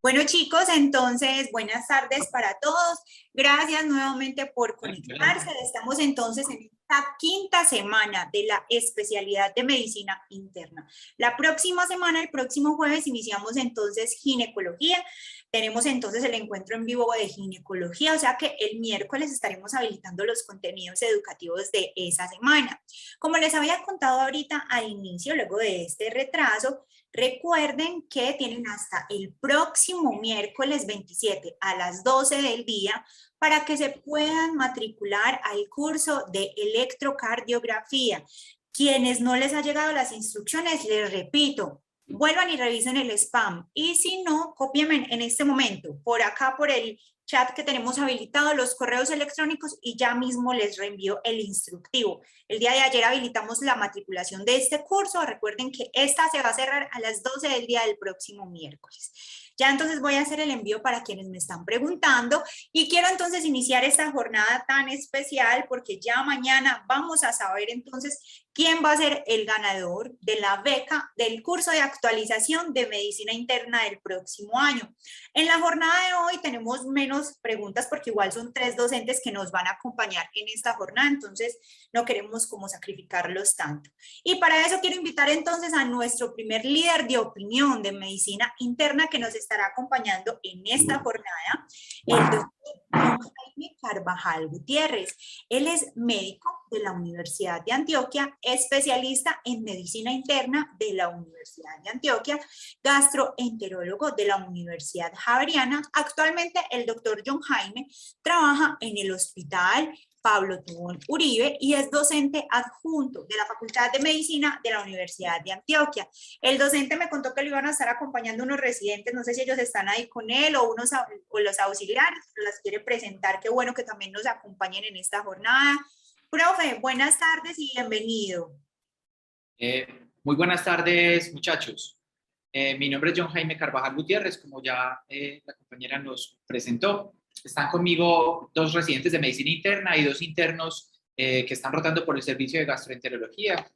Bueno, chicos, entonces, buenas tardes para todos. Gracias nuevamente por conectarse. Estamos entonces en esta quinta semana de la especialidad de medicina interna. La próxima semana, el próximo jueves, iniciamos entonces ginecología. Tenemos entonces el encuentro en vivo de ginecología, o sea que el miércoles estaremos habilitando los contenidos educativos de esa semana. Como les había contado ahorita al inicio, luego de este retraso, recuerden que tienen hasta el próximo miércoles 27 a las 12 del día para que se puedan matricular al curso de electrocardiografía. Quienes no les ha llegado las instrucciones, les repito, vuelvan y revisen el spam. Y si no, cópienme en este momento, por acá, por el chat que tenemos habilitado, los correos electrónicos y ya mismo les reenvío el instructivo. El día de ayer habilitamos la matriculación de este curso. Recuerden que esta se va a cerrar a las 12 del día del próximo miércoles. Ya entonces voy a hacer el envío para quienes me están preguntando y quiero entonces iniciar esta jornada tan especial porque ya mañana vamos a saber entonces quién va a ser el ganador de la beca del curso de actualización de medicina interna del próximo año. En la jornada de hoy tenemos menos preguntas porque igual son 3 docentes que nos van a acompañar en esta jornada, entonces no queremos como sacrificarlos tanto. Y para eso quiero invitar entonces a nuestro primer líder de opinión de medicina interna que nos estará acompañando en esta jornada, el doctor Jaime Carvajal Gutiérrez. Él es médico de la Universidad de Antioquia, especialista en medicina interna de la Universidad de Antioquia, gastroenterólogo de la Universidad Javeriana. Actualmente el doctor John Jaime trabaja en el Hospital Pablo Tobón Uribe y es docente adjunto de la Facultad de Medicina de la Universidad de Antioquia. El docente me contó que lo iban a estar acompañando unos residentes, no sé si ellos están ahí con él o los auxiliares, las quiere presentar, qué bueno que también nos acompañen en esta jornada. Profe, buenas tardes y bienvenido. Muy buenas tardes, muchachos. Mi nombre es John Jaime Carvajal Gutiérrez, como ya la compañera nos presentó. Están conmigo 2 residentes de medicina interna y 2 internos que están rotando por el servicio de gastroenterología.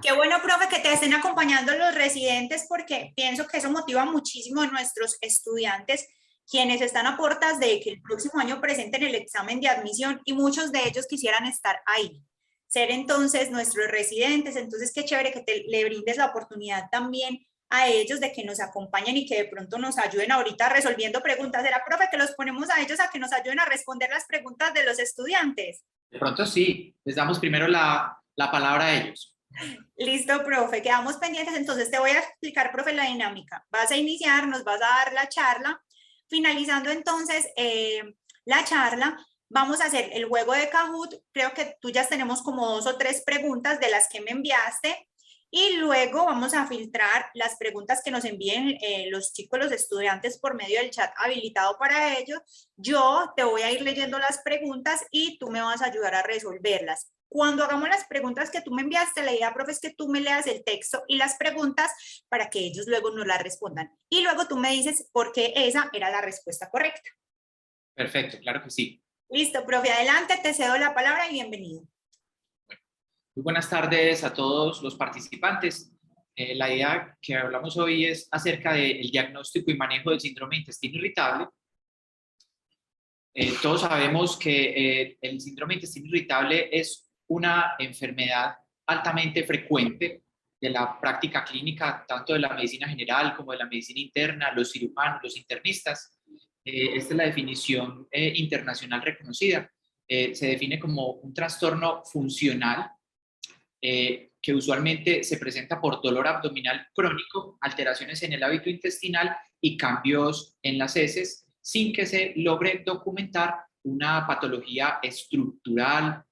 Qué bueno, profe, que te estén acompañando los residentes porque pienso que eso motiva muchísimo a nuestros estudiantes quienes están a puertas de que el próximo año presenten el examen de admisión y muchos de ellos quisieran estar ahí, ser entonces nuestros residentes. Entonces, qué chévere que le brindes la oportunidad también a ellos de que nos acompañen y que de pronto nos ayuden ahorita resolviendo preguntas. ¿Será, profe, que los ponemos a ellos a que nos ayuden a responder las preguntas de los estudiantes? De pronto sí, les damos primero la palabra a ellos. Listo, profe, quedamos pendientes. Entonces te voy a explicar, profe, la dinámica. Vas a iniciar, nos vas a dar la charla. Finalizando entonces la charla, vamos a hacer el juego de Kahoot. Creo que tú ya tenemos como 2 o 3 preguntas de las que me enviaste. Y luego vamos a filtrar las preguntas que nos envíen los chicos, los estudiantes por medio del chat habilitado para ello. Yo te voy a ir leyendo las preguntas y tú me vas a ayudar a resolverlas. Cuando hagamos las preguntas que tú me enviaste, la idea, profe, es que tú me leas el texto y las preguntas para que ellos luego nos las respondan. Y luego tú me dices por qué esa era la respuesta correcta. Perfecto, claro que sí. Listo, profe, adelante, te cedo la palabra y bienvenido. Muy buenas tardes a todos los participantes. La idea que hablamos hoy es acerca del diagnóstico y manejo del síndrome de intestino irritable. Todos sabemos que el síndrome de intestino irritable es una enfermedad altamente frecuente de la práctica clínica, tanto de la medicina general como de la medicina interna, los cirujanos, los internistas. Esta es la definición internacional reconocida. Se define como un trastorno funcional que usualmente se presenta por dolor abdominal crónico, alteraciones en el hábito intestinal y cambios en las heces, sin que se logre documentar una patología estructural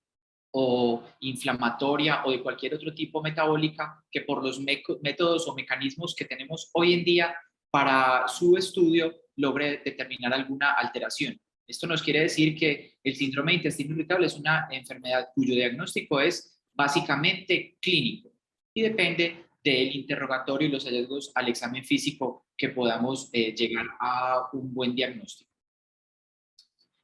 o inflamatoria o de cualquier otro tipo metabólica que por los métodos o mecanismos que tenemos hoy en día para su estudio logre determinar alguna alteración. Esto nos quiere decir que el síndrome de intestino irritable es una enfermedad cuyo diagnóstico es básicamente clínico y depende del interrogatorio y los hallazgos al examen físico que podamos llegar a un buen diagnóstico.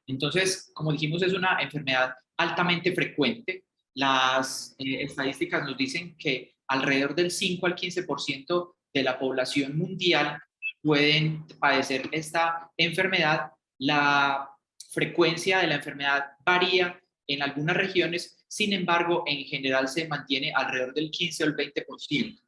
Entonces, como dijimos, es una enfermedad altamente frecuente. Las estadísticas nos dicen que alrededor del 5 al 15% de la población mundial pueden padecer esta enfermedad. La frecuencia de la enfermedad varía en algunas regiones, sin embargo, en general se mantiene alrededor del 15 o el 20%.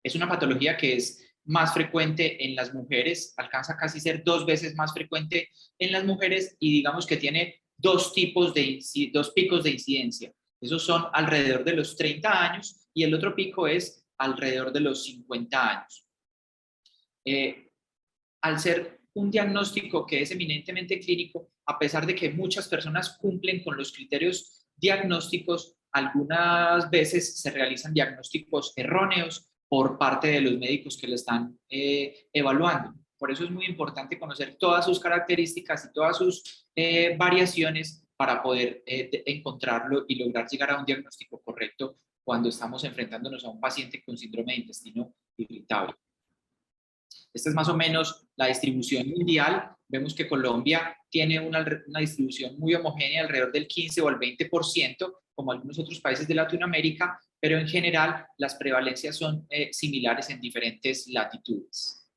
Es una patología que es más frecuente en las mujeres, alcanza casi ser 2 veces más frecuente en las mujeres y digamos que tiene dos picos de incidencia. Esos son alrededor de los 30 años y el otro pico es alrededor de los 50 años. Al ser un diagnóstico que es eminentemente clínico, a pesar de que muchas personas cumplen con los criterios diagnósticos, algunas veces se realizan diagnósticos erróneos por parte de los médicos que lo están evaluando. Por eso es muy importante conocer todas sus características y todas sus variaciones para poder encontrarlo y lograr llegar a un diagnóstico correcto cuando estamos enfrentándonos a un paciente con síndrome de intestino irritable. Esta es más o menos la distribución mundial. Vemos que Colombia tiene una distribución muy homogénea, alrededor del 15 o el 20%, como algunos otros países de Latinoamérica, pero en general las prevalencias son similares en diferentes latitudes.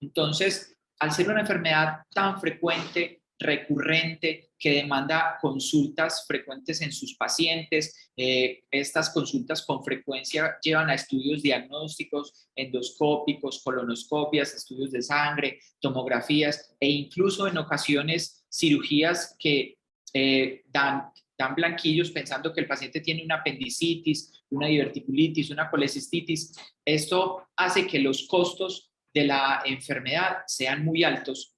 Entonces, al ser una enfermedad tan frecuente, recurrente, que demanda consultas frecuentes en sus pacientes, estas consultas con frecuencia llevan a estudios diagnósticos, endoscópicos, colonoscopias, estudios de sangre, tomografías e incluso en ocasiones cirugías que dan blanquillos pensando que el paciente tiene una apendicitis, una diverticulitis, una colecistitis. Esto hace que los costos de la enfermedad sean muy altos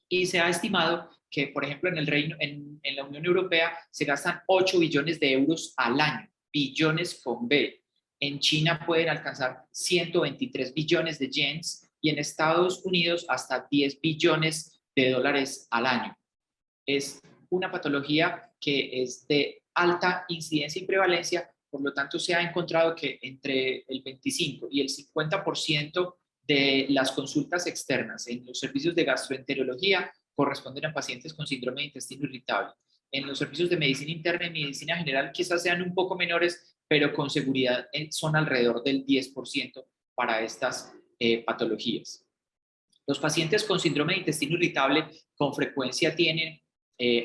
y se ha estimado que, por ejemplo, en la Unión Europea se gastan 8 billones de euros al año, billones con B. En China pueden alcanzar 123 billones de yens y en Estados Unidos hasta 10 billones de dólares al año. Es una patología que es de alta incidencia y prevalencia, por lo tanto se ha encontrado que entre el 25 y el 50% de las consultas externas en los servicios de gastroenterología corresponden a pacientes con síndrome de intestino irritable. En los servicios de medicina interna y medicina general quizás sean un poco menores, pero con seguridad son alrededor del 10% para estas patologías. Los pacientes con síndrome de intestino irritable con frecuencia tienen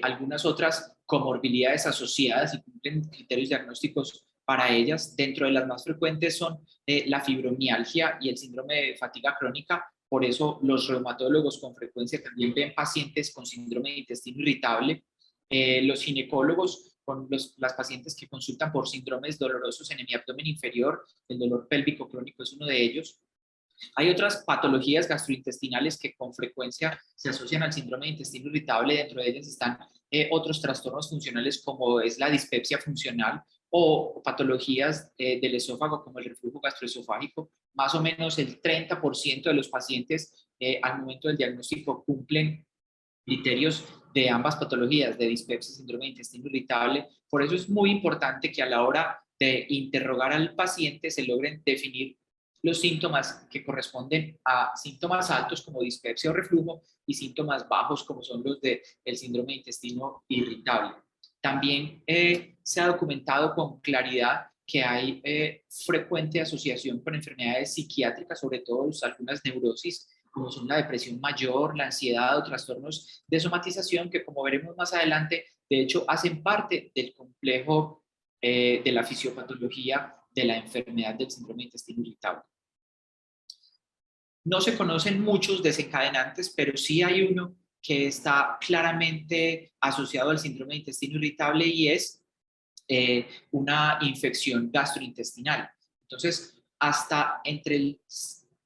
algunas otras comorbilidades asociadas y cumplen criterios diagnósticos para ellas. Dentro de las más frecuentes son la fibromialgia y el síndrome de fatiga crónica. Por eso los reumatólogos con frecuencia también ven pacientes con síndrome de intestino irritable. Los ginecólogos con las pacientes que consultan por síndromes dolorosos en el abdomen inferior, el dolor pélvico crónico es uno de ellos. Hay otras patologías gastrointestinales que con frecuencia se asocian al síndrome de intestino irritable. Dentro de ellas están otros trastornos funcionales como es la dispepsia funcional o patologías del esófago como el reflujo gastroesofágico. Más o menos el 30% de los pacientes al momento del diagnóstico cumplen criterios de ambas patologías, de dispepsia y síndrome de intestino irritable. Por eso es muy importante que a la hora de interrogar al paciente se logren definir los síntomas que corresponden a síntomas altos como dispepsia o reflujo y síntomas bajos como son los del síndrome de intestino irritable. También se ha documentado con claridad que hay frecuente asociación con enfermedades psiquiátricas, sobre todo algunas neurosis, como son la depresión mayor, la ansiedad o trastornos de somatización, que como veremos más adelante, de hecho hacen parte del complejo de la fisiopatología de la enfermedad del síndrome de intestino irritable. No se conocen muchos desencadenantes, pero sí hay uno que está claramente asociado al síndrome de intestino irritable y es una infección gastrointestinal. Entonces, hasta entre el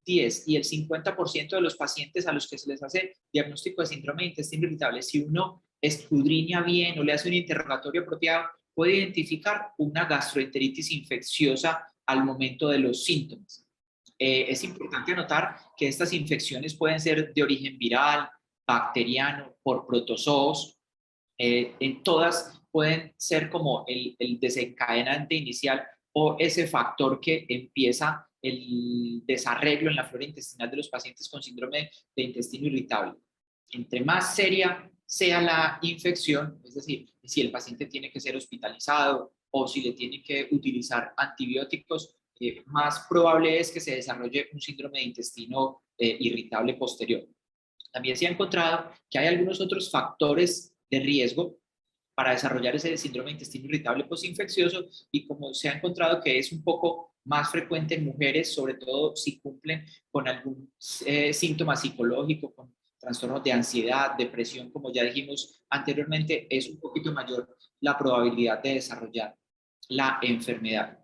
10 y el 50% de los pacientes a los que se les hace diagnóstico de síndrome de intestino irritable, si uno escudriña bien o le hace un interrogatorio apropiado, puede identificar una gastroenteritis infecciosa al momento de los síntomas. Es importante anotar que estas infecciones pueden ser de origen viral, bacteriano, por protozoos. En todas pueden ser como el desencadenante inicial o ese factor que empieza el desarreglo en la flora intestinal de los pacientes con síndrome de intestino irritable. Entre más seria sea la infección, es decir, si el paciente tiene que ser hospitalizado o si le tienen que utilizar antibióticos, más probable es que se desarrolle un síndrome de intestino irritable posterior. También se ha encontrado que hay algunos otros factores de riesgo para desarrollar ese síndrome de intestino irritable postinfeccioso, y como se ha encontrado que es un poco más frecuente en mujeres, sobre todo si cumplen con algún síntoma psicológico, con trastornos de ansiedad, depresión, como ya dijimos anteriormente, es un poquito mayor la probabilidad de desarrollar la enfermedad.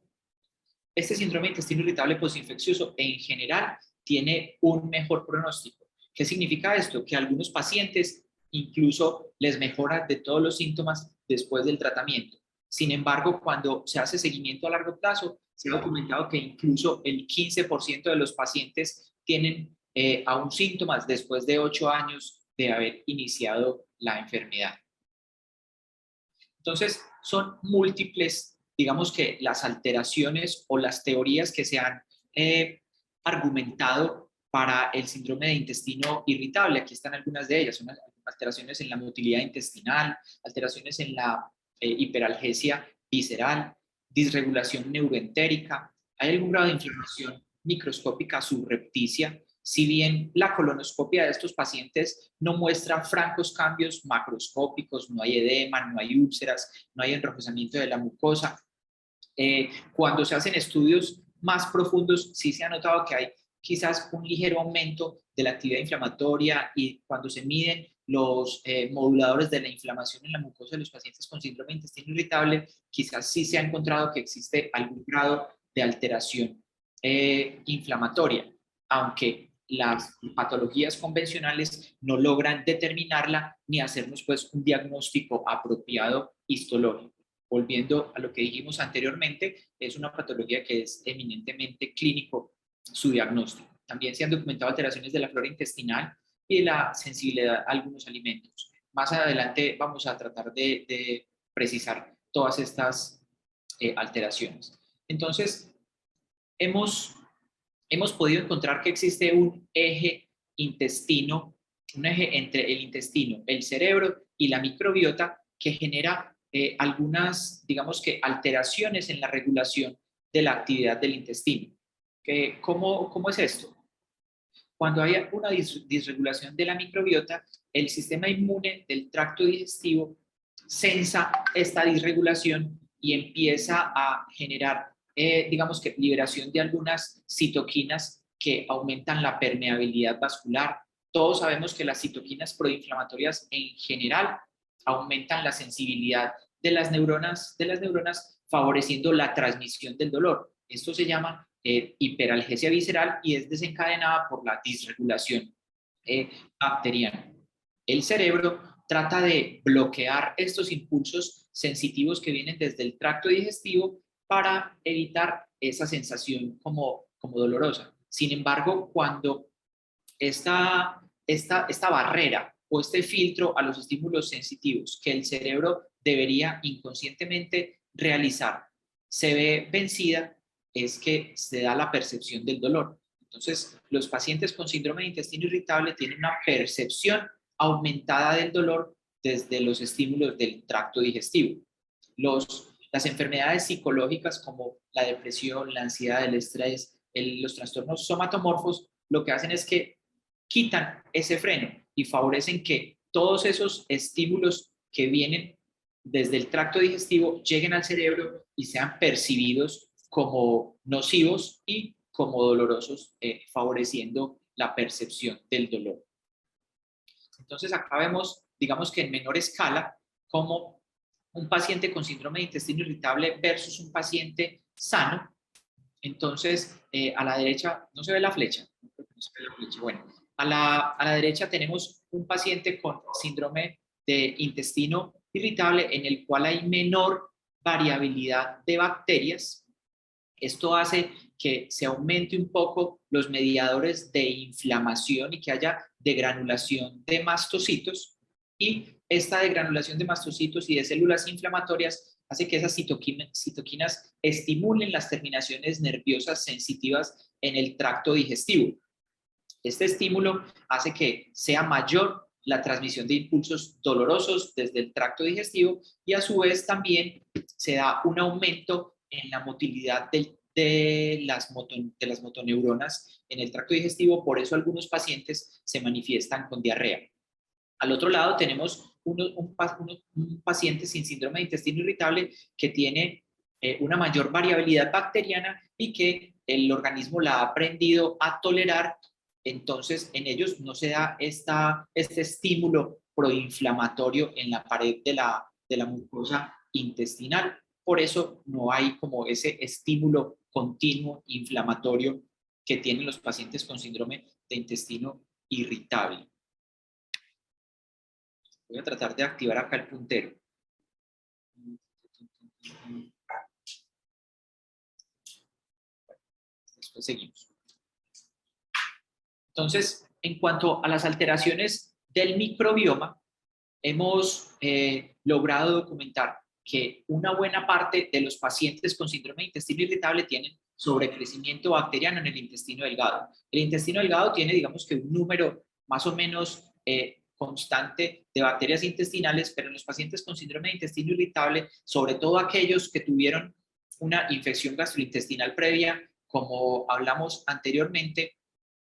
Este síndrome de intestino irritable postinfeccioso en general tiene un mejor pronóstico. ¿Qué significa esto? Que a algunos pacientes incluso les mejora de todos los síntomas después del tratamiento. Sin embargo, cuando se hace seguimiento a largo plazo, se ha documentado que incluso el 15% de los pacientes tienen aún síntomas después de 8 años de haber iniciado la enfermedad. Entonces, son múltiples, digamos que las alteraciones o las teorías que se han argumentado para el síndrome de intestino irritable. Aquí están algunas de ellas. Son alteraciones en la motilidad intestinal, alteraciones en la hiperalgesia visceral, disregulación neuroentérica. Hay algún grado de inflamación microscópica subrepticia. Si bien la colonoscopia de estos pacientes no muestra francos cambios macroscópicos, no hay edema, no hay úlceras, no hay enrojecimiento de la mucosa, cuando se hacen estudios más profundos sí se ha notado que hay quizás un ligero aumento de la actividad inflamatoria, y cuando se miden los moduladores de la inflamación en la mucosa de los pacientes con síndrome de intestino irritable, quizás sí se ha encontrado que existe algún grado de alteración inflamatoria, aunque las patologías convencionales no logran determinarla ni hacernos pues un diagnóstico apropiado histológico. Volviendo a lo que dijimos anteriormente, es una patología que es eminentemente clínico su diagnóstico. También se han documentado alteraciones de la flora intestinal y de la sensibilidad a algunos alimentos. Más adelante vamos a tratar de precisar todas estas alteraciones. Entonces, hemos podido encontrar que existe un eje intestino, un eje entre el intestino, el cerebro y la microbiota, que genera algunas, digamos que, alteraciones en la regulación de la actividad del intestino. ¿Cómo es esto? Cuando hay una disregulación de la microbiota, el sistema inmune del tracto digestivo sensa esta disregulación y empieza a generar, digamos que, liberación de algunas citoquinas que aumentan la permeabilidad vascular. Todos sabemos que las citoquinas proinflamatorias en general aumentan la sensibilidad de las neuronas, favoreciendo la transmisión del dolor. Esto se llama hiperalgesia visceral y es desencadenada por la disregulación bacteriana. El cerebro trata de bloquear estos impulsos sensitivos que vienen desde el tracto digestivo para evitar esa sensación como dolorosa. Sin embargo, cuando esta barrera o este filtro a los estímulos sensitivos que el cerebro debería inconscientemente realizar se ve vencida, es que se da la percepción del dolor. Entonces, los pacientes con síndrome de intestino irritable tienen una percepción aumentada del dolor desde los estímulos del tracto digestivo. Las enfermedades psicológicas como la depresión, la ansiedad, el estrés, los trastornos somatomorfos, lo que hacen es que quitan ese freno y favorecen que todos esos estímulos que vienen desde el tracto digestivo lleguen al cerebro y sean percibidos como nocivos y como dolorosos, favoreciendo la percepción del dolor. Entonces acá vemos, digamos que en menor escala, como un paciente con síndrome de intestino irritable versus un paciente sano. Entonces, a la derecha, no se ve la flecha. Bueno, a la derecha tenemos un paciente con síndrome de intestino irritable en el cual hay menor variabilidad de bacterias. Esto hace que se aumente un poco los mediadores de inflamación y que haya degranulación de mastocitos, y esta degranulación de mastocitos y de células inflamatorias hace que esas citoquinas estimulen las terminaciones nerviosas sensitivas en el tracto digestivo. Este estímulo hace que sea mayor la transmisión de impulsos dolorosos desde el tracto digestivo, y a su vez también se da un aumento en la motilidad del de las motoneuronas en el tracto digestivo, por eso algunos pacientes se manifiestan con diarrea. Al otro lado tenemos un paciente sin síndrome de intestino irritable que tiene una mayor variabilidad bacteriana y que el organismo la ha aprendido a tolerar. Entonces en ellos no se da este estímulo proinflamatorio en la pared de la mucosa intestinal. Por eso no hay como ese estímulo continuo inflamatorio que tienen los pacientes con síndrome de intestino irritable. Voy a tratar de activar acá el puntero. Después seguimos. Entonces, en cuanto a las alteraciones del microbioma, hemos logrado documentar que una buena parte de los pacientes con síndrome de intestino irritable tienen sobrecrecimiento bacteriano en el intestino delgado. El intestino delgado tiene, digamos que un número más o menos constante de bacterias intestinales, pero en los pacientes con síndrome de intestino irritable, sobre todo aquellos que tuvieron una infección gastrointestinal previa, como hablamos anteriormente,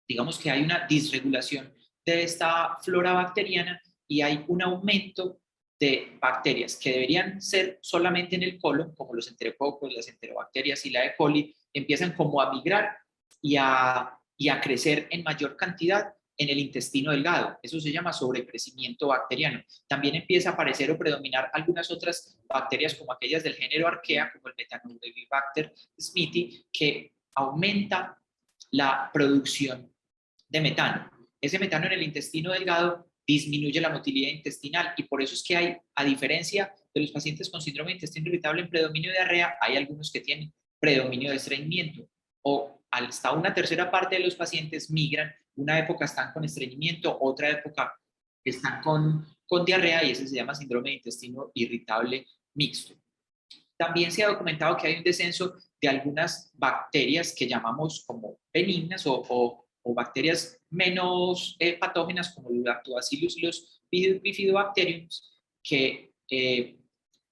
digamos que hay una disregulación de esta flora bacteriana y hay un aumento de bacterias que deberían ser solamente en el colon, como los enterococos, las enterobacterias y la E. coli, empiezan como a migrar y a crecer en mayor cantidad en el intestino delgado. Eso se llama sobrecrecimiento bacteriano. También empieza a aparecer o predominar algunas otras bacterias como aquellas del género Archaea, como el Methanobrevibacter smithii, que aumenta la producción de metano. Ese metano en el intestino delgado disminuye la motilidad intestinal y por eso es que hay, a diferencia de los pacientes con síndrome de intestino irritable en predominio de diarrea, hay algunos que tienen predominio de estreñimiento o hasta una tercera parte de los pacientes migran, una época están con estreñimiento, otra época están con diarrea y ese se llama síndrome de intestino irritable mixto. También se ha documentado que hay un descenso de algunas bacterias que llamamos como benignas o bacterias menos patógenas como los lactobacillus y los bifidobacteriums que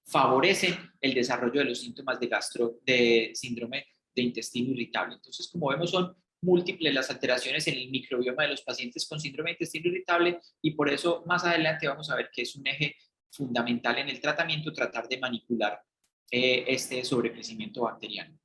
favorecen el desarrollo de los síntomas de síndrome de intestino irritable. Entonces, como vemos, son múltiples las alteraciones en el microbioma de los pacientes con síndrome de intestino irritable y por eso más adelante vamos a ver que es un eje fundamental en el tratamiento tratar de manipular este sobrecrecimiento bacteriano.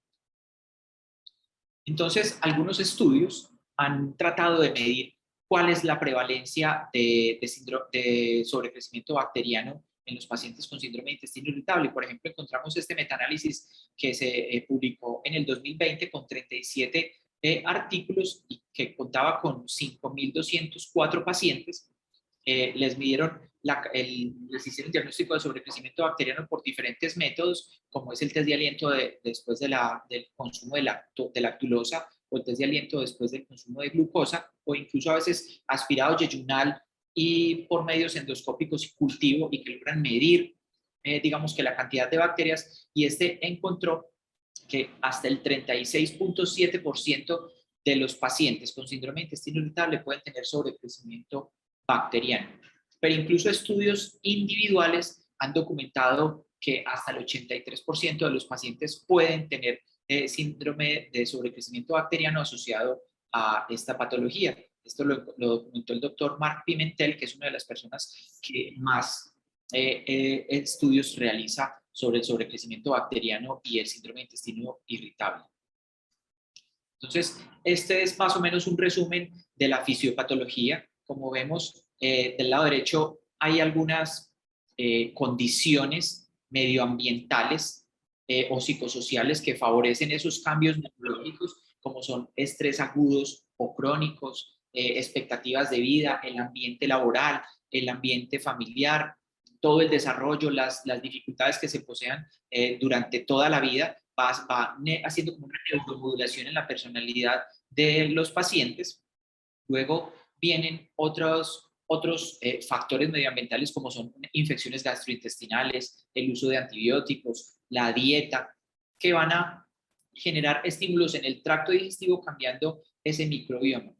Entonces, algunos estudios han tratado de medir cuál es la prevalencia de sobrecrecimiento bacteriano en los pacientes con síndrome de intestino irritable. Por ejemplo, encontramos este metanálisis que se publicó en el 2020 con 37 artículos y que contaba con 5.204 pacientes. Les midieron, les hicieron un diagnóstico de sobrecrecimiento bacteriano por diferentes métodos, como es el test de aliento después del consumo de lactulosa, o el test de aliento después del consumo de glucosa, o incluso a veces aspirado yeyunal y por medios endoscópicos y cultivo, y que logran medir, digamos que la cantidad de bacterias, y encontró que hasta el 36.7% de los pacientes con síndrome de intestino irritable pueden tener sobrecrecimiento bacteriano. Pero incluso estudios individuales han documentado que hasta el 83% de los pacientes pueden tener síndrome de sobrecrecimiento bacteriano asociado a esta patología. Esto lo documentó el doctor Marc Pimentel, que es una de las personas que más estudios realiza sobre el sobrecrecimiento bacteriano y el síndrome de intestino irritable. Entonces, este es más o menos un resumen de la fisiopatología. Como vemos, del lado derecho hay algunas condiciones medioambientales o psicosociales que favorecen esos cambios neurológicos, como son estrés agudos o crónicos, expectativas de vida, el ambiente laboral, el ambiente familiar, todo el desarrollo, las dificultades que se posean durante toda la vida, va haciendo como una neuromodulación en la personalidad de los pacientes. Luego vienen otros factores medioambientales como son infecciones gastrointestinales, el uso de antibióticos, la dieta, que van a generar estímulos en el tracto digestivo cambiando ese microbioma.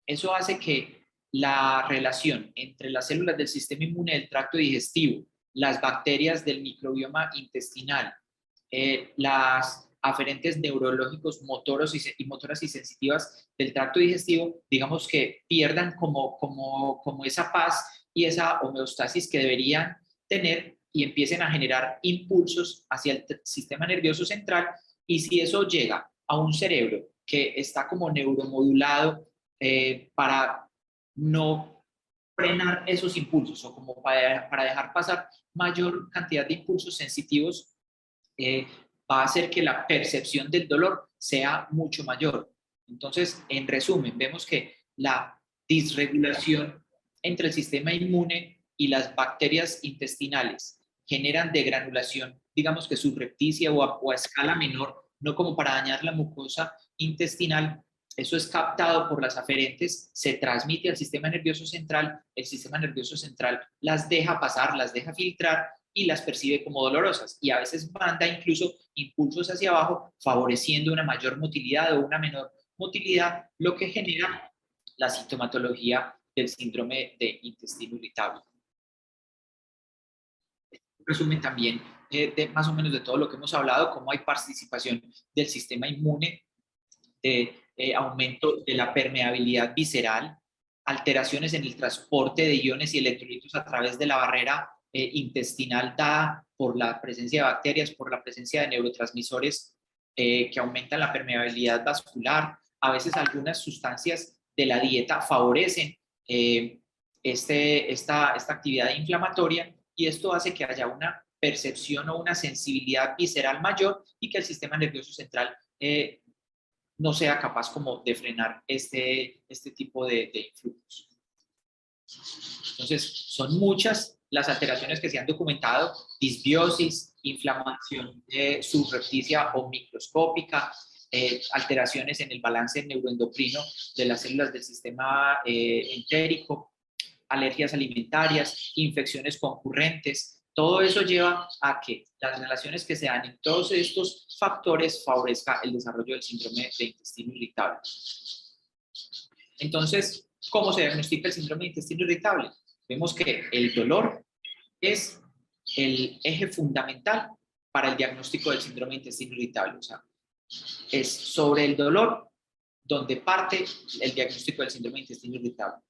Eso hace que la relación entre las células del sistema inmune del tracto digestivo, las bacterias del microbioma intestinal, las aferentes neurológicos motoros y motoras y sensitivas del tracto digestivo, digamos que pierdan como esa paz y esa homeostasis que deberían tener y empiecen a generar impulsos hacia el sistema nervioso central. Y si eso llega a un cerebro que está como neuromodulado para no frenar esos impulsos o como para dejar pasar mayor cantidad de impulsos sensitivos, va a hacer que la percepción del dolor sea mucho mayor. Entonces, en resumen, vemos que la disregulación entre el sistema inmune y las bacterias intestinales generan degranulación, digamos que subrepticia o a escala menor, no como para dañar la mucosa intestinal. Eso es captado por las aferentes, se transmite al sistema nervioso central, el sistema nervioso central las deja pasar, las deja filtrar y las percibe como dolorosas, y a veces manda incluso impulsos hacia abajo, favoreciendo una mayor motilidad o una menor motilidad, lo que genera la sintomatología del síndrome de intestino irritable. Resumen también de más o menos de todo lo que hemos hablado, cómo hay participación del sistema inmune, de aumento de la permeabilidad visceral, alteraciones en el transporte de iones y electrolitos a través de la barrera intestinal dada por la presencia de bacterias, por la presencia de neurotransmisores que aumentan la permeabilidad vascular. A veces algunas sustancias de la dieta favorecen esta actividad inflamatoria, y esto hace que haya una percepción o una sensibilidad visceral mayor y que el sistema nervioso central no sea capaz como de frenar este tipo de influjos. Entonces, son muchas las alteraciones que se han documentado: disbiosis, inflamación subrepticia o microscópica, alteraciones en el balance neuroendocrino de las células del sistema entérico, alergias alimentarias, infecciones concurrentes. Todo eso lleva a que las relaciones que se dan en todos estos factores favorezca el desarrollo del síndrome de intestino irritable. Entonces, ¿cómo se diagnostica el síndrome de intestino irritable? Vemos que el dolor es el eje fundamental para el diagnóstico del síndrome de intestino irritable. O sea, es sobre el dolor donde parte el diagnóstico del síndrome de intestino irritable.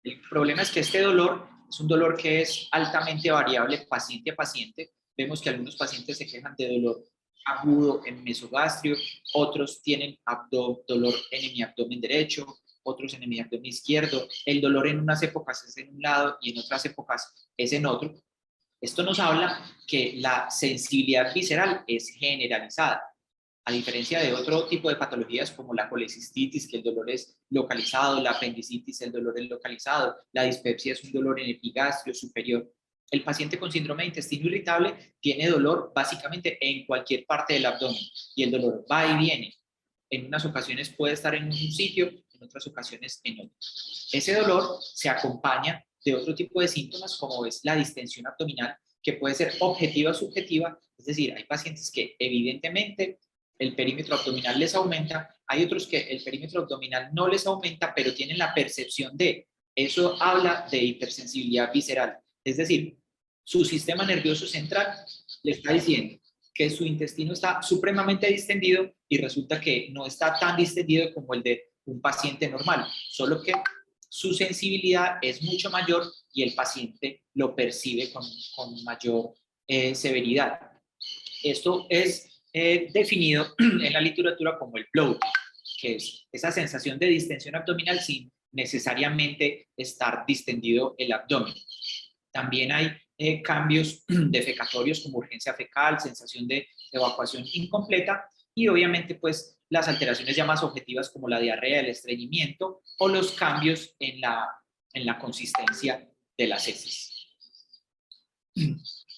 El problema es que este dolor es un dolor que es altamente variable paciente a paciente. Vemos que algunos pacientes se quejan de dolor agudo en mesogastrio, otros tienen dolor en hemiabdomen derecho, otros en hemiabdomen izquierdo. El dolor en unas épocas es en un lado y en otras épocas es en otro. Esto nos habla que la sensibilidad visceral es generalizada. A diferencia de otro tipo de patologías como la colecistitis, que el dolor es localizado, la apendicitis, el dolor es localizado, la dispepsia es un dolor en epigastrio superior. El paciente con síndrome de intestino irritable tiene dolor básicamente en cualquier parte del abdomen, y el dolor va y viene. En unas ocasiones puede estar en un sitio, en otras ocasiones en otro. Ese dolor se acompaña de otro tipo de síntomas, como es la distensión abdominal, que puede ser objetiva o subjetiva. Es decir, hay pacientes que evidentemente el perímetro abdominal les aumenta, hay otros que el perímetro abdominal no les aumenta, pero tienen la percepción de. Eso habla de hipersensibilidad visceral. Es decir, su sistema nervioso central le está diciendo que su intestino está supremamente distendido, y resulta que no está tan distendido como el de un paciente normal, solo que su sensibilidad es mucho mayor y el paciente lo percibe con mayor severidad. Esto es definido en la literatura como el bloating, que es esa sensación de distensión abdominal sin necesariamente estar distendido el abdomen. También hay cambios defecatorios como urgencia fecal, sensación de evacuación incompleta, y obviamente pues las alteraciones ya más objetivas como la diarrea, el estreñimiento o los cambios en la consistencia de las heces.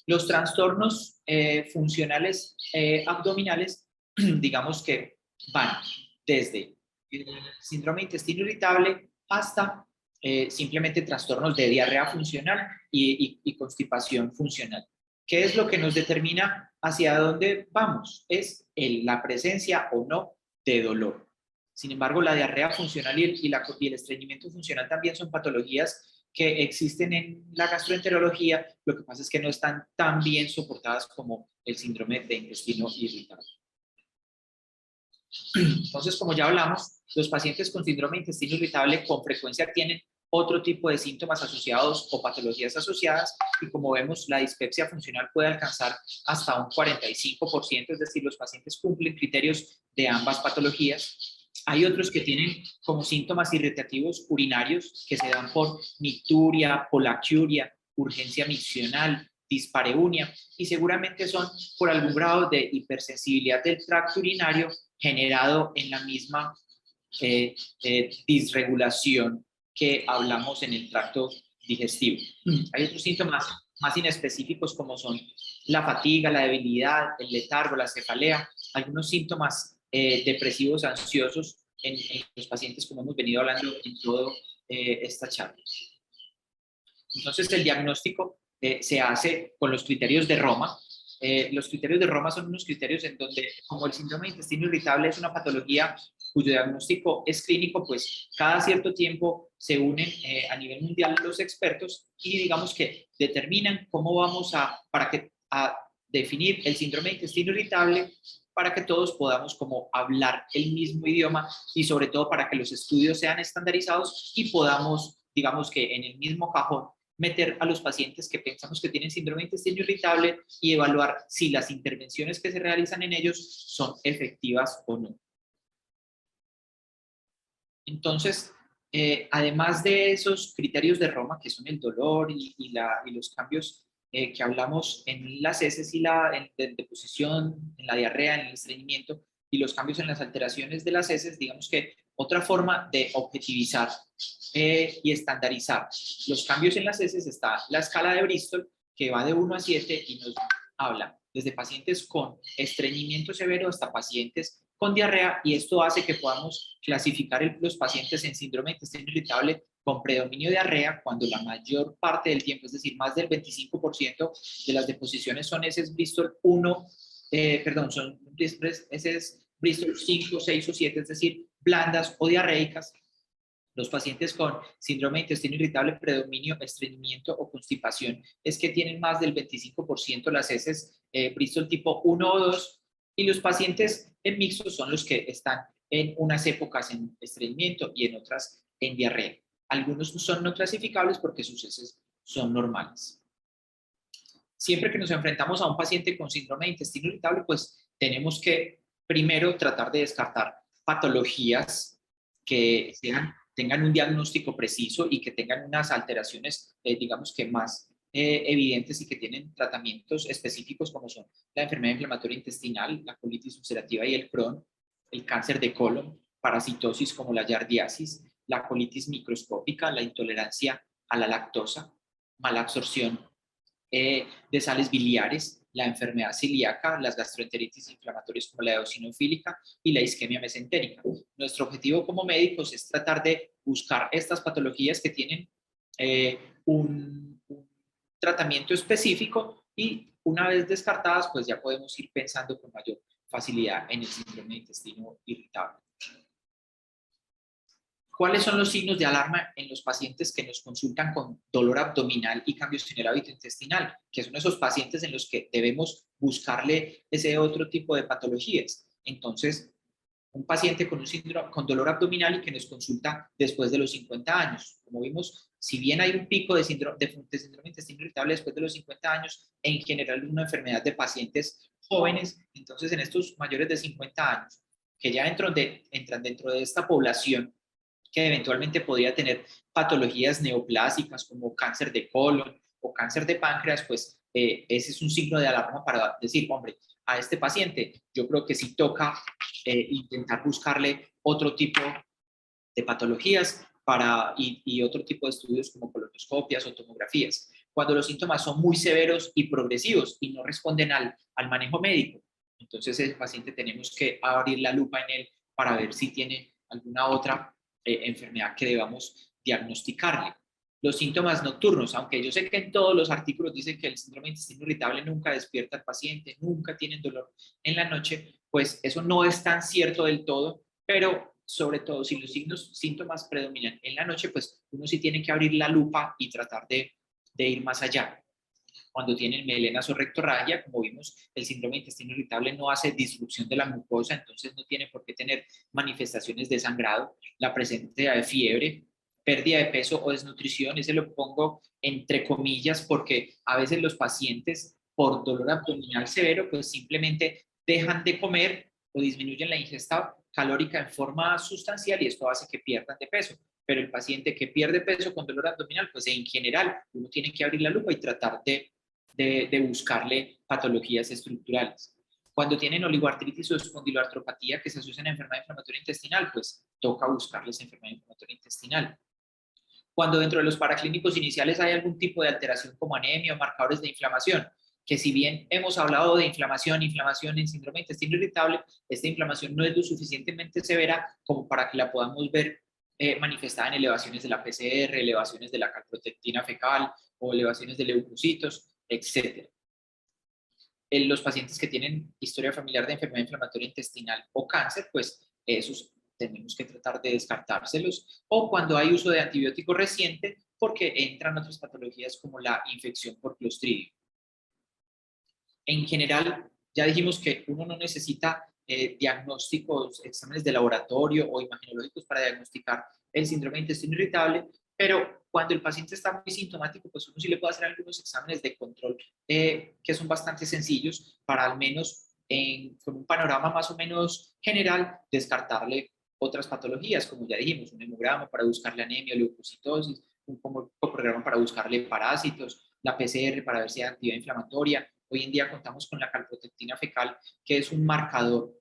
Los trastornos funcionales abdominales, digamos que van desde el síndrome de intestino irritable hasta simplemente trastornos de diarrea funcional y constipación funcional. ¿Qué es lo que nos determina hacia dónde vamos? Es la presencia o no de dolor. Sin embargo, la diarrea funcional y el estreñimiento funcional también son patologías que existen en la gastroenterología. Lo que pasa es que no están tan bien soportadas como el síndrome de intestino irritable. Entonces, como ya hablamos, los pacientes con síndrome de intestino irritable con frecuencia tienen otro tipo de síntomas asociados o patologías asociadas, y como vemos, la dispepsia funcional puede alcanzar hasta un 45%, es decir, los pacientes cumplen criterios de ambas patologías. Hay otros que tienen como síntomas irritativos urinarios que se dan por micturia, polaquiuria, urgencia miccional, dispareunia, y seguramente son por algún grado de hipersensibilidad del tracto urinario generado en la misma disregulación que hablamos en el tracto digestivo. Hay otros síntomas más inespecíficos como son la fatiga, la debilidad, el letargo, la cefalea, algunos síntomas depresivos, ansiosos en los pacientes, como hemos venido hablando en toda esta charla. Entonces, el diagnóstico se hace con los criterios de Roma. Los criterios de Roma son unos criterios en donde, como el síndrome de intestino irritable es una patología cuyo diagnóstico es clínico, pues cada cierto tiempo se unen a nivel mundial los expertos y digamos que determinan cómo vamos a definir el síndrome de intestino irritable para que todos podamos como hablar el mismo idioma y sobre todo para que los estudios sean estandarizados y podamos, digamos que en el mismo cajón, meter a los pacientes que pensamos que tienen síndrome de intestino irritable y evaluar si las intervenciones que se realizan en ellos son efectivas o no. Entonces, además de esos criterios de Roma, que son el dolor y los cambios que hablamos en las heces y de deposición, en la diarrea, en el estreñimiento y los cambios en las alteraciones de las heces, digamos que otra forma de objetivizar y estandarizar los cambios en las heces está la escala de Bristol, que va de 1 a 7 y nos habla desde pacientes con estreñimiento severo hasta pacientes con diarrea, y esto hace que podamos clasificar los pacientes en síndrome de intestino irritable con predominio de diarrea cuando la mayor parte del tiempo, es decir, más del 25% de las deposiciones son heces Bristol 1, son heces Bristol 5, 6 o 7, es decir, blandas o diarreicas. Los pacientes con síndrome de intestino irritable, predominio, estreñimiento o constipación es que tienen más del 25% las heces Bristol tipo 1 o 2, y los pacientes en mixtos son los que están en unas épocas en estreñimiento y en otras en diarrea. Algunos son no clasificables porque sus heces son normales. Siempre que nos enfrentamos a un paciente con síndrome de intestino irritable, pues tenemos que primero tratar de descartar patologías que tengan un diagnóstico preciso y que tengan unas alteraciones, digamos que más evidentes y que tienen tratamientos específicos como son la enfermedad inflamatoria intestinal, la colitis ulcerativa y el Crohn, el cáncer de colon, parasitosis como la yardiasis, la colitis microscópica, la intolerancia a la lactosa, mala absorción de sales biliares, la enfermedad celíaca, las gastroenteritis inflamatorias como la eosinofílica y la isquemia mesentérica. Nuestro objetivo como médicos es tratar de buscar estas patologías que tienen un tratamiento específico, y una vez descartadas, pues ya podemos ir pensando con mayor facilidad en el síndrome de intestino irritable. ¿Cuáles son los signos de alarma en los pacientes que nos consultan con dolor abdominal y cambios en el hábito intestinal? Que son esos pacientes en los que debemos buscarle ese otro tipo de patologías. Entonces, un paciente con un síndrome, con dolor abdominal y que nos consulta después de los 50 años. Como vimos, si bien hay un pico de síndrome de intestino irritable después de los 50 años, en general una enfermedad de pacientes jóvenes, entonces en estos mayores de 50 años, que ya entran dentro de esta población que eventualmente podría tener patologías neoplásicas como cáncer de colon o cáncer de páncreas, pues ese es un signo de alarma para decir, hombre, a este paciente yo creo que sí toca intentar buscarle otro tipo de patologías y otro tipo de estudios como colonoscopias o tomografías. Cuando los síntomas son muy severos y progresivos y no responden al manejo médico, entonces el paciente tenemos que abrir la lupa en él para ver si tiene alguna otra enfermedad que debamos diagnosticarle. Los síntomas nocturnos, aunque yo sé que en todos los artículos dicen que el síndrome de intestino irritable nunca despierta al paciente, nunca tienen dolor en la noche, pues eso no es tan cierto del todo, pero sobre todo si los síntomas predominan en la noche, pues uno sí tiene que abrir la lupa y tratar de ir más allá. Cuando tienen melenas o rectorragia, como vimos, el síndrome de intestino irritable no hace disrupción de la mucosa, entonces no tiene por qué tener manifestaciones de sangrado. La presencia de fiebre, pérdida de peso o desnutrición, ese lo pongo entre comillas porque a veces los pacientes por dolor abdominal severo pues simplemente dejan de comer o disminuyen la ingesta calórica en forma sustancial y esto hace que pierdan de peso. Pero el paciente que pierde peso con dolor abdominal, pues en general uno tiene que abrir la lupa y tratar de buscarle patologías estructurales. Cuando tienen oligoartritis o espondiloartropatía que se asocian a enfermedad inflamatoria intestinal, pues toca buscarles enfermedad inflamatoria intestinal. Cuando dentro de los paraclínicos iniciales hay algún tipo de alteración como anemia o marcadores de inflamación, que si bien hemos hablado de inflamación en síndrome de intestino irritable, esta inflamación no es lo suficientemente severa como para que la podamos ver manifestada en elevaciones de la PCR, elevaciones de la calprotectina fecal o elevaciones de leucocitos, etc. En los pacientes que tienen historia familiar de enfermedad inflamatoria intestinal o cáncer, pues esos tenemos que tratar de descartárselos, o cuando hay uso de antibiótico reciente, porque entran otras patologías como la infección por Clostridium. En general, ya dijimos que uno no necesita diagnósticos, exámenes de laboratorio o imagenológicos para diagnosticar el síndrome de intestino irritable, pero cuando el paciente está muy sintomático, pues uno sí le puede hacer algunos exámenes de control que son bastante sencillos para al menos con un panorama más o menos general descartarle otras patologías, como ya dijimos, un hemograma para buscarle anemia o leucocitosis, un programa para buscarle parásitos, la PCR para ver si hay actividad inflamatoria. Hoy en día contamos con la calprotectina fecal, que es un marcador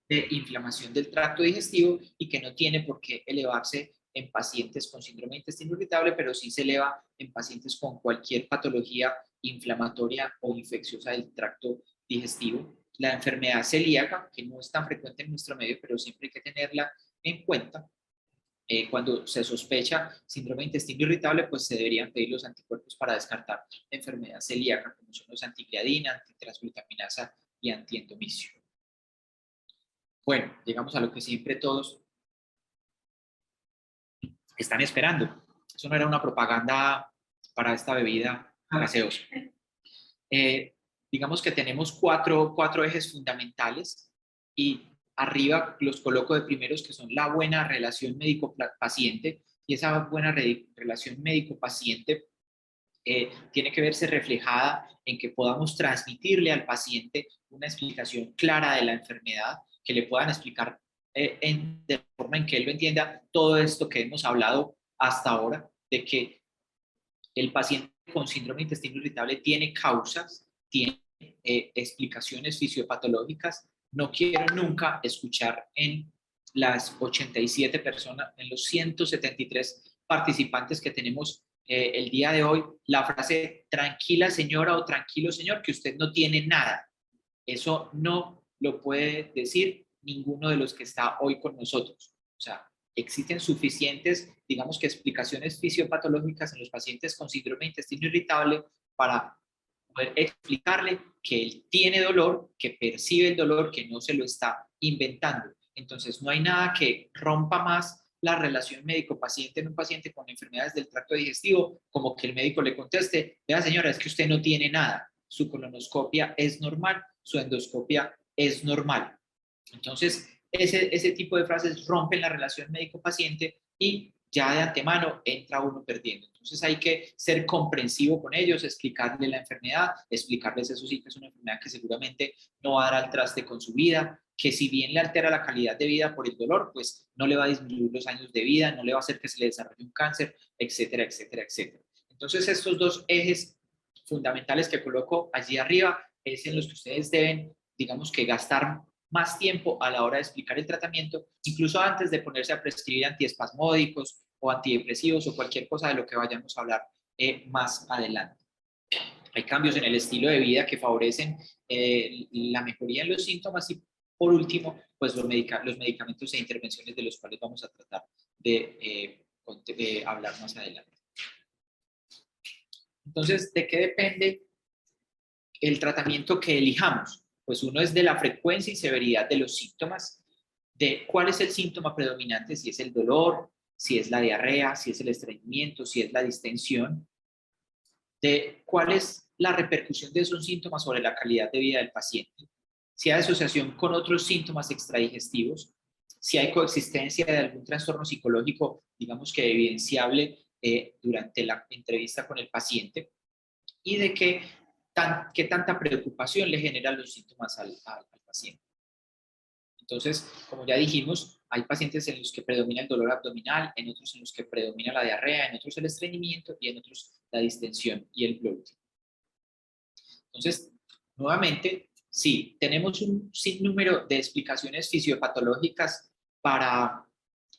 de inflamación del tracto digestivo y que no tiene por qué elevarse en pacientes con síndrome de intestino irritable, pero sí se eleva en pacientes con cualquier patología inflamatoria o infecciosa del tracto digestivo. La enfermedad celíaca, que no es tan frecuente en nuestro medio, pero siempre hay que tenerla en cuenta. Cuando se sospecha síndrome de intestino irritable, pues se deberían pedir los anticuerpos para descartar enfermedad celíaca, como son los antigliadina, antitransglutaminasa y antiendomicio. Bueno, llegamos a lo que siempre todos están esperando. Eso no era una propaganda para esta bebida gaseosa. Digamos que tenemos cuatro ejes fundamentales y arriba los coloco de primeros, que son la buena relación médico-paciente, y esa buena relación médico-paciente tiene que verse reflejada en que podamos transmitirle al paciente una explicación clara de la enfermedad, que le puedan explicar de forma en que él lo entienda todo esto que hemos hablado hasta ahora, de que el paciente con síndrome de intestino irritable tiene causas, tiene explicaciones fisiopatológicas. No quiero nunca escuchar en las 87 personas, en los 173 participantes que tenemos el día de hoy, la frase tranquila señora o tranquilo señor, que usted no tiene nada. Eso no lo puede decir ninguno de los que está hoy con nosotros. O sea, existen suficientes, digamos que explicaciones fisiopatológicas en los pacientes con síndrome de intestino irritable para poder explicarle que él tiene dolor, que percibe el dolor, que no se lo está inventando. Entonces, no hay nada que rompa más la relación médico-paciente en un paciente con enfermedades del tracto digestivo, como que el médico le conteste, vea señora, es que usted no tiene nada, su colonoscopia es normal, su endoscopia es normal. Entonces, ese tipo de frases rompen la relación médico-paciente y ya de antemano entra uno perdiendo. Entonces hay que ser comprensivo con ellos, explicarles la enfermedad, explicarles eso sí que es una enfermedad que seguramente no va a dar al traste con su vida, que si bien le altera la calidad de vida por el dolor, pues no le va a disminuir los años de vida, no le va a hacer que se le desarrolle un cáncer, etcétera, etcétera, etcétera. Entonces estos dos ejes fundamentales que coloco allí arriba es en los que ustedes deben, digamos que gastar más tiempo a la hora de explicar el tratamiento, incluso antes de ponerse a prescribir antiespasmódicos o antidepresivos o cualquier cosa de lo que vayamos a hablar más adelante. Hay cambios en el estilo de vida que favorecen la mejoría en los síntomas y, por último, pues los medicamentos e intervenciones de los cuales vamos a tratar de hablar más adelante. Entonces, ¿de qué depende el tratamiento que elijamos? Pues uno es de la frecuencia y severidad de los síntomas, de cuál es el síntoma predominante, si es el dolor, si es la diarrea, si es el estreñimiento, si es la distensión, de cuál es la repercusión de esos síntomas sobre la calidad de vida del paciente, si hay asociación con otros síntomas extradigestivos, si hay coexistencia de algún trastorno psicológico, digamos que evidenciable durante la entrevista con el paciente, y de qué tanta preocupación le generan los síntomas al paciente. Entonces, como ya dijimos, hay pacientes en los que predomina el dolor abdominal, en otros en los que predomina la diarrea, en otros el estreñimiento y en otros la distensión y el bloating. Entonces, nuevamente, sí, tenemos un sinnúmero de explicaciones fisiopatológicas para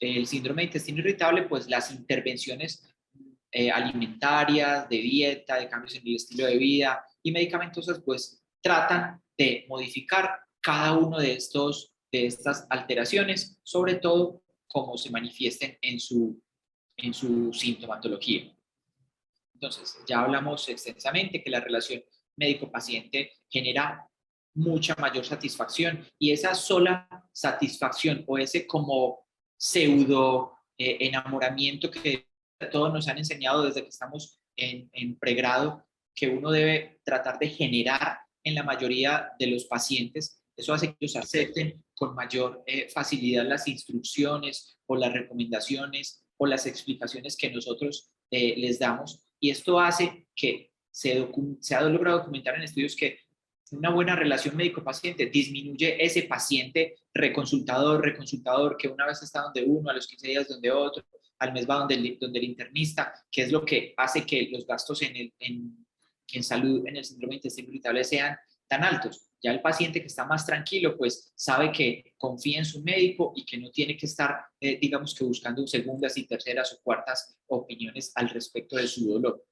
el síndrome de intestino irritable, pues las intervenciones alimentarias, de dieta, de cambios en el estilo de vida y medicamentosas, pues tratan de modificar cada uno de estas alteraciones, sobre todo como se manifiesten en su sintomatología. Entonces, ya hablamos extensamente que la relación médico-paciente genera mucha mayor satisfacción, y esa sola satisfacción o ese como pseudo enamoramiento que todos nos han enseñado desde que estamos en pregrado, que uno debe tratar de generar en la mayoría de los pacientes, eso hace que ellos acepten con mayor facilidad las instrucciones o las recomendaciones o las explicaciones que nosotros les damos, y esto hace que se ha logrado documentar en estudios que una buena relación médico-paciente disminuye ese paciente reconsultador, que una vez está donde uno, a los 15 días donde otro, al mes va donde el internista, que es lo que hace que los gastos en salud en el síndrome de intestino irritable sean tan altos. Ya el paciente que está más tranquilo, pues sabe que confía en su médico y que no tiene que estar, digamos que buscando segundas y terceras o cuartas opiniones al respecto de su dolor.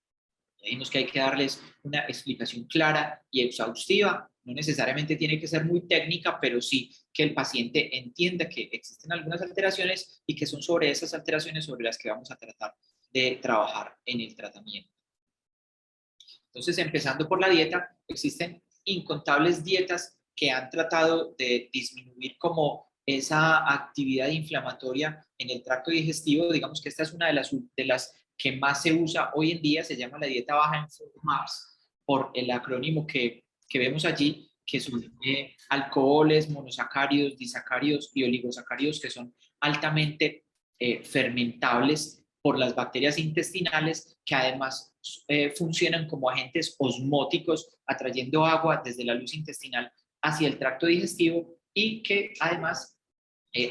Dijimos que hay que darles una explicación clara y exhaustiva, no necesariamente tiene que ser muy técnica, pero sí que el paciente entienda que existen algunas alteraciones y que son sobre esas alteraciones sobre las que vamos a tratar de trabajar en el tratamiento. Entonces, empezando por la dieta, existen incontables dietas que han tratado de disminuir como esa actividad inflamatoria en el tracto digestivo. Digamos que esta es una de las que más se usa hoy en día, se llama la dieta baja en FODMAPs, por el acrónimo que vemos allí, que son alcoholes, monosacáridos, disacáridos y oligosacáridos, que son altamente fermentables por las bacterias intestinales, que además funcionan como agentes osmóticos, atrayendo agua desde la luz intestinal hacia el tracto digestivo, y que además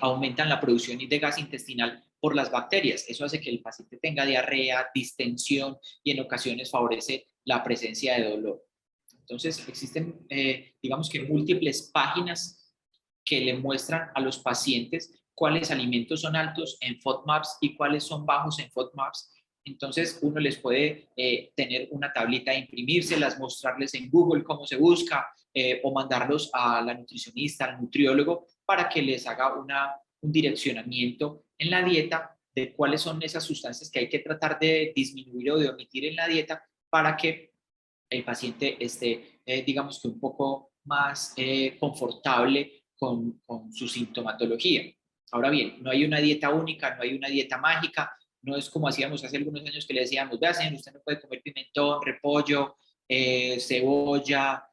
aumentan la producción de gas intestinal por las bacterias. Eso hace que el paciente tenga diarrea, distensión y en ocasiones favorece la presencia de dolor. Entonces, existen, digamos que múltiples páginas que le muestran a los pacientes cuáles alimentos son altos en FODMAPs y cuáles son bajos en FODMAPs. Entonces, uno les puede tener una tablita e imprimírselas, mostrarles en Google cómo se busca, o mandarlos a la nutricionista, al nutriólogo, para que les haga un direccionamiento en la dieta de cuáles son esas sustancias que hay que tratar de disminuir o de omitir en la dieta para que el paciente esté, digamos que un poco más confortable con su sintomatología. Ahora bien, no hay una dieta única, no hay una dieta mágica, no es como hacíamos hace algunos años que le decíamos, vea señor, usted no puede comer pimentón, repollo, cebolla,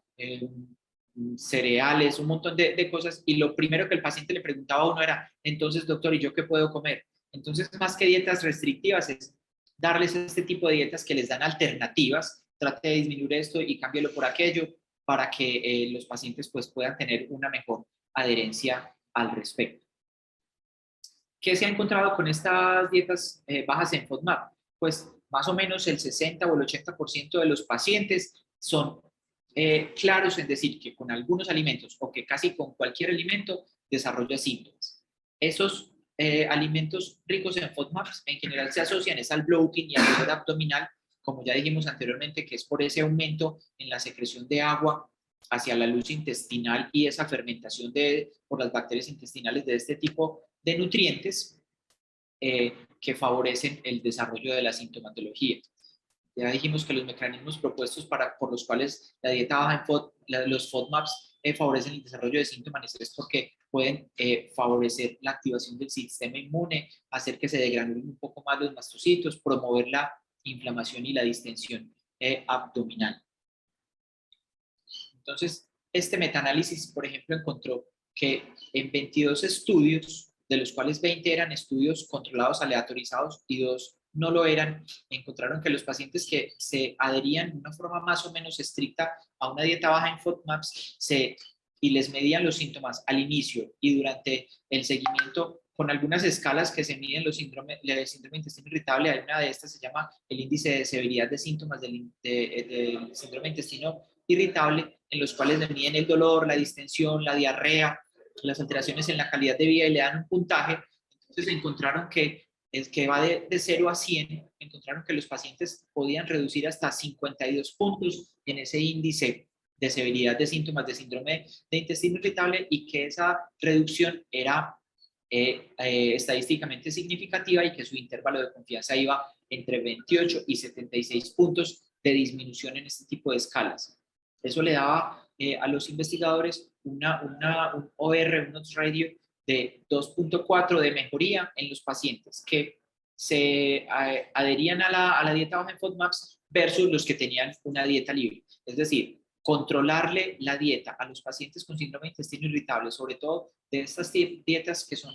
cereales, un montón de cosas, y lo primero que el paciente le preguntaba a uno era, entonces doctor, ¿y yo qué puedo comer? Entonces, más que dietas restrictivas, es darles este tipo de dietas que les dan alternativas, trate de disminuir esto y cámbialo por aquello, para que los pacientes pues puedan tener una mejor adherencia al respecto. ¿Qué se ha encontrado con estas dietas bajas en FODMAP? Pues más o menos el 60 o el 80% de los pacientes son claros en decir que con algunos alimentos o que casi con cualquier alimento desarrolla síntomas. Esos alimentos ricos en FODMAPs en general se asocian al bloating y al dolor abdominal, como ya dijimos anteriormente, que es por ese aumento en la secreción de agua hacia la luz intestinal y esa fermentación por las bacterias intestinales de este tipo de nutrientes que favorecen el desarrollo de la sintomatología. Ya dijimos que los mecanismos propuestos por los cuales la dieta baja en los FODMAPs favorecen el desarrollo de síntomas es porque pueden favorecer la activación del sistema inmune, hacer que se degranulen un poco más los mastocitos, promover la inflamación y la distensión abdominal. Entonces, este metaanálisis, por ejemplo, encontró que en 22 estudios, de los cuales 20 eran estudios controlados aleatorizados y 2 no lo eran, encontraron que los pacientes que se adherían de una forma más o menos estricta a una dieta baja en FODMAPs y les medían los síntomas al inicio y durante el seguimiento con algunas escalas que se miden los síndrome de intestino irritable. Hay una de estas, se llama el índice de severidad de síntomas del síndrome de intestino irritable, en los cuales le miden el dolor, la distensión, la diarrea, las alteraciones en la calidad de vida y le dan un puntaje. Entonces encontraron que el que va de 0 a 100, encontraron que los pacientes podían reducir hasta 52 puntos en ese índice de severidad de síntomas de síndrome de intestino irritable y que esa reducción era estadísticamente significativa y que su intervalo de confianza iba entre 28 y 76 puntos de disminución en este tipo de escalas. Eso le daba a los investigadores un OR, un odds ratio de 2.4 de mejoría en los pacientes que se adherían a la dieta baja en FODMAPs versus los que tenían una dieta libre. Es decir, controlarle la dieta a los pacientes con síndrome de intestino irritable, sobre todo de estas dietas que son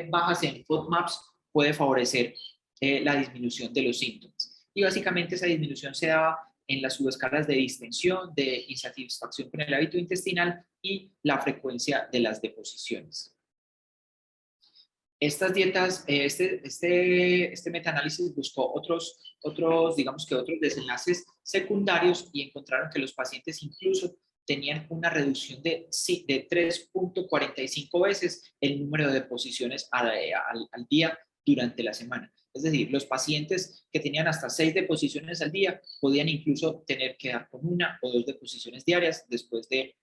bajas en FODMAPs, puede favorecer la disminución de los síntomas. Y básicamente esa disminución se daba en las subescalas de distensión, de insatisfacción con el hábito intestinal y la frecuencia de las deposiciones. Estas dietas, este metaanálisis buscó otros, digamos que otros desenlaces secundarios y encontraron que los pacientes incluso tenían una reducción de 3.45 veces el número de deposiciones al día durante la semana. Es decir, los pacientes que tenían hasta 6 deposiciones al día podían incluso tener que dar con 1 o 2 deposiciones diarias después de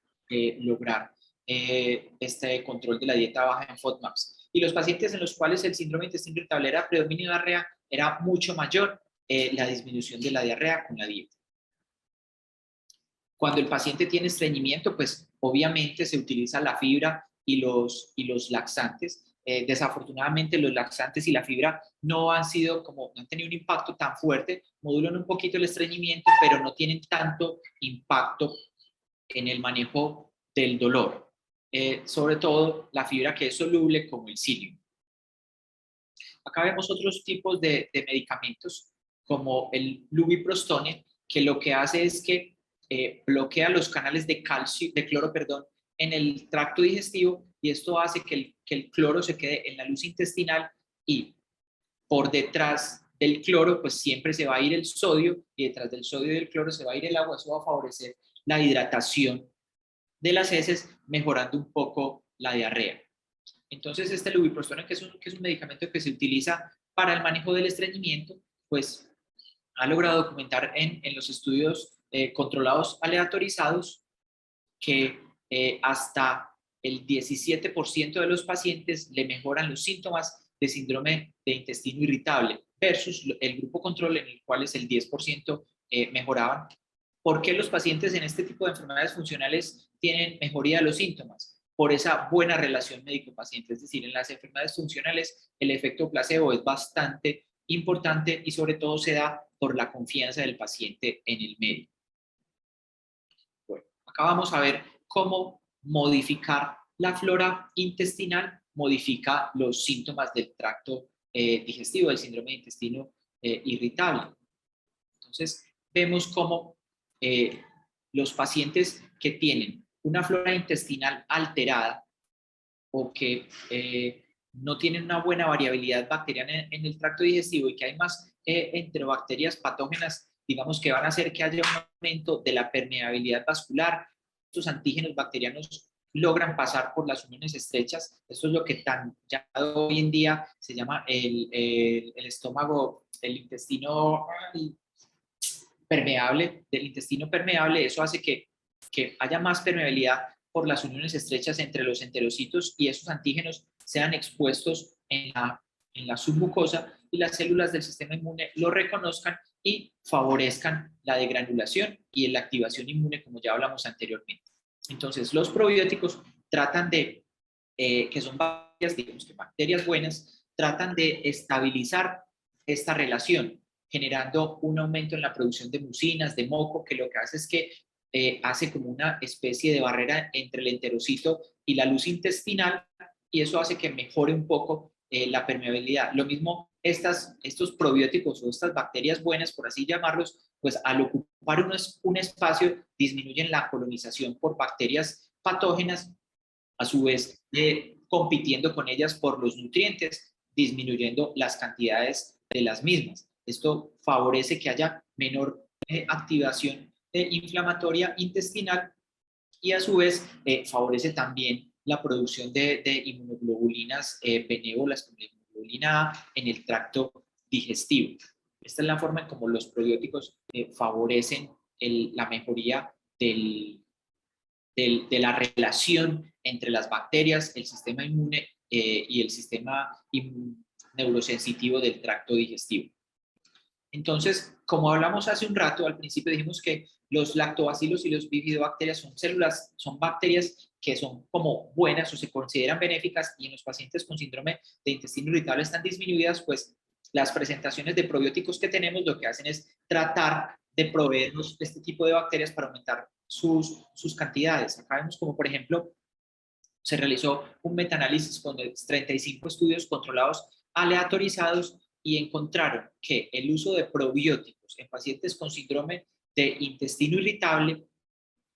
lograr este control de la dieta baja en FODMAPs. Y los pacientes en los cuales el síndrome de intestino irritable era predominio de diarrea, era mucho mayor la disminución de la diarrea con la dieta. Cuando el paciente tiene estreñimiento, pues obviamente se utiliza la fibra y los laxantes. Desafortunadamente los laxantes y la fibra no han tenido un impacto tan fuerte, modulan un poquito el estreñimiento, pero no tienen tanto impacto en el manejo del dolor. Sobre todo la fibra que es soluble como el psyllium. Acá vemos otros tipos de medicamentos como el lubiprostone, que lo que hace es que bloquea los canales de cloro, en el tracto digestivo y esto hace que el cloro se quede en la luz intestinal y por detrás del cloro pues siempre se va a ir el sodio y detrás del sodio y del cloro se va a ir el agua. Eso va a favorecer la hidratación de las heces, mejorando un poco la diarrea. Entonces, este lubiprostone, que es un medicamento que se utiliza para el manejo del estreñimiento, pues ha logrado documentar en los estudios controlados aleatorizados que hasta el 17% de los pacientes le mejoran los síntomas de síndrome de intestino irritable versus el grupo control en el cual es el 10% mejoraban. ¿Por qué los pacientes en este tipo de enfermedades funcionales tienen mejoría de los síntomas? Por esa buena relación médico-paciente. Es decir, en las enfermedades funcionales el efecto placebo es bastante importante y sobre todo se da por la confianza del paciente en el médico. Bueno, acá vamos a ver cómo modificar la flora intestinal modifica los síntomas del tracto digestivo, del síndrome de intestino irritable. Entonces, vemos cómo los pacientes que tienen una flora intestinal alterada o que no tienen una buena variabilidad bacteriana en el tracto digestivo y que hay más enterobacterias patógenas, digamos que van a hacer que haya un aumento de la permeabilidad vascular. Estos antígenos bacterianos logran pasar por las uniones estrechas. Esto es lo que tan llamado hoy en día se llama el estómago, el intestino permeable, del intestino permeable. Eso hace que haya más permeabilidad por las uniones estrechas entre los enterocitos y esos antígenos sean expuestos en la submucosa y las células del sistema inmune lo reconozcan y favorezcan la degranulación y la activación inmune, como ya hablamos anteriormente. Entonces, los probióticos tratan de, que son bacterias, digamos que bacterias buenas, tratan de estabilizar esta relación, generando un aumento en la producción de mucinas, de moco, que lo que hace es que hace como una especie de barrera entre el enterocito y la luz intestinal, y eso hace que mejore un poco la permeabilidad. Lo mismo estos probióticos o estas bacterias buenas, por así llamarlos, pues al ocupar un espacio disminuyen la colonización por bacterias patógenas, a su vez compitiendo con ellas por los nutrientes, disminuyendo las cantidades de las mismas. Esto favorece que haya menor activación inflamatoria intestinal y a su vez favorece también la producción de inmunoglobulinas benévolas como la inmunoglobulina A en el tracto digestivo. Esta es la forma en cómo los probióticos favorecen la mejoría de la relación entre las bacterias, el sistema inmune y el sistema neurosensitivo del tracto digestivo. Entonces, como hablamos hace un rato, al principio dijimos que los lactobacilos y los bifidobacterias son bacterias que son como buenas o se consideran benéficas, y en los pacientes con síndrome de intestino irritable están disminuidas, pues las presentaciones de probióticos que tenemos lo que hacen es tratar de proveernos este tipo de bacterias para aumentar sus cantidades. Acá vemos como, por ejemplo, se realizó un metaanálisis con 35 estudios controlados aleatorizados y encontraron que el uso de probióticos en pacientes con síndrome de intestino irritable,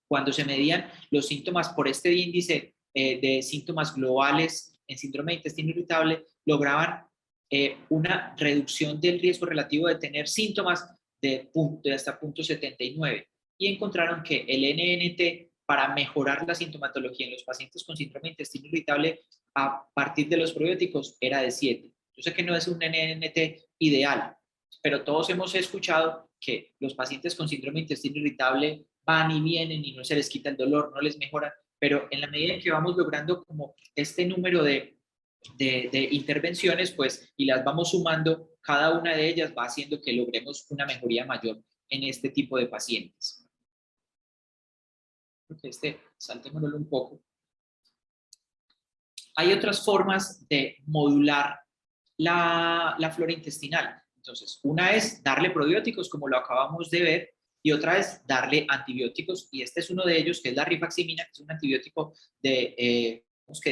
cuando se medían los síntomas por este índice de síntomas globales en síndrome de intestino irritable, lograban una reducción del riesgo relativo de tener síntomas de hasta 0.79, y encontraron que el NNT para mejorar la sintomatología en los pacientes con síndrome de intestino irritable a partir de los probióticos era de 7. Yo sé que no es un NNT ideal, pero todos hemos escuchado que los pacientes con síndrome de intestino irritable van y vienen y no se les quita el dolor, no les mejora, pero en la medida en que vamos logrando como este número de intervenciones, pues, y las vamos sumando, cada una de ellas va haciendo que logremos una mejoría mayor en este tipo de pacientes. Saltémoslo un poco. Hay otras formas de modular la flora intestinal. Entonces, una es darle probióticos, como lo acabamos de ver, y otra es darle antibióticos, y este es uno de ellos, que es la rifaximina, que es un antibiótico de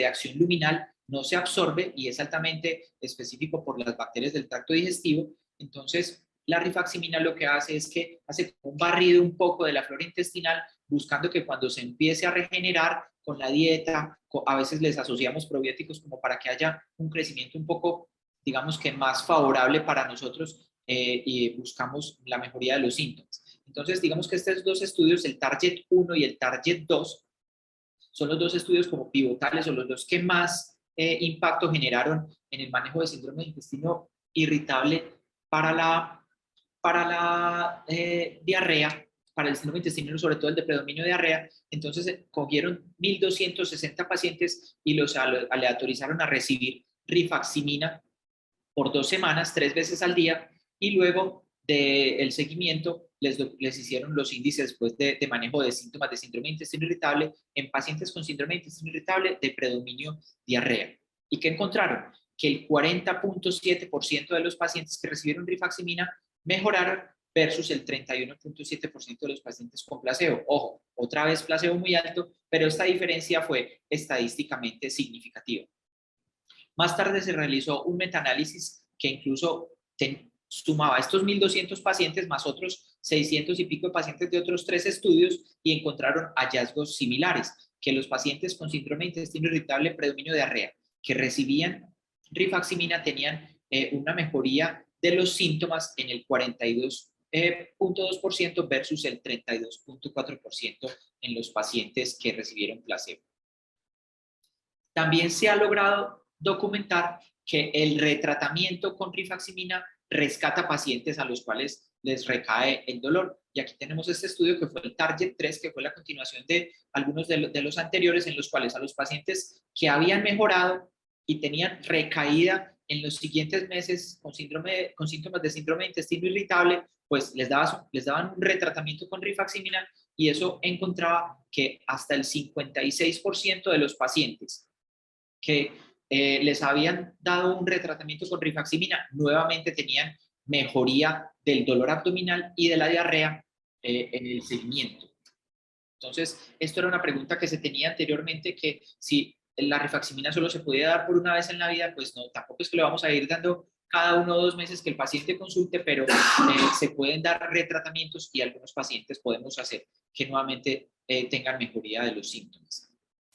acción luminal, no se absorbe y es altamente específico por las bacterias del tracto digestivo. Entonces, la rifaximina lo que hace es que hace un barrido un poco de la flora intestinal, buscando que cuando se empiece a regenerar con la dieta, a veces les asociamos probióticos como para que haya un crecimiento un poco, digamos que más favorable para nosotros, y buscamos la mejoría de los síntomas. Entonces, digamos que estos dos estudios, el Target 1 y el Target 2, son los dos estudios como pivotales o los dos que más impacto generaron en el manejo de síndrome de intestino irritable para la diarrea, para el síndrome intestinal, sobre todo el de predominio de diarrea. Entonces cogieron 1.260 pacientes y los aleatorizaron a recibir rifaximina por 2 semanas, 3 veces al día, y luego del seguimiento les hicieron los índices después de manejo de síntomas de síndrome de intestino irritable en pacientes con síndrome de intestino irritable de predominio diarrea. ¿Y qué encontraron? Que el 40.7% de los pacientes que recibieron rifaximina mejoraron versus el 31.7% de los pacientes con placebo. Ojo, otra vez placebo muy alto, pero esta diferencia fue estadísticamente significativa. Más tarde se realizó un metaanálisis que incluso sumaba estos 1.200 pacientes más otros 600 y pico de pacientes de otros 3 estudios, y encontraron hallazgos similares, que los pacientes con síndrome de intestino irritable predominio de diarrea que recibían rifaximina tenían una mejoría de los síntomas en el 42.2% versus el 32.4% en los pacientes que recibieron placebo. También se ha logrado documentar que el retratamiento con rifaximina rescata pacientes a los cuales les recae el dolor. Y aquí tenemos este estudio que fue el Target 3, que fue la continuación de algunos de los anteriores, en los cuales a los pacientes que habían mejorado y tenían recaída en los siguientes meses con síntomas de síndrome de intestino irritable, pues les daban un retratamiento con rifaximina, y eso encontraba que hasta el 56% de los pacientes que les habían dado un retratamiento con rifaximina nuevamente tenían mejoría del dolor abdominal y de la diarrea en el seguimiento. Entonces, esto era una pregunta que se tenía anteriormente, que si la rifaximina solo se podía dar por una vez en la vida, pues no, tampoco es que lo vamos a ir dando cada 1 o 2 meses que el paciente consulte, pero se pueden dar retratamientos y algunos pacientes podemos hacer que nuevamente tengan mejoría de los síntomas.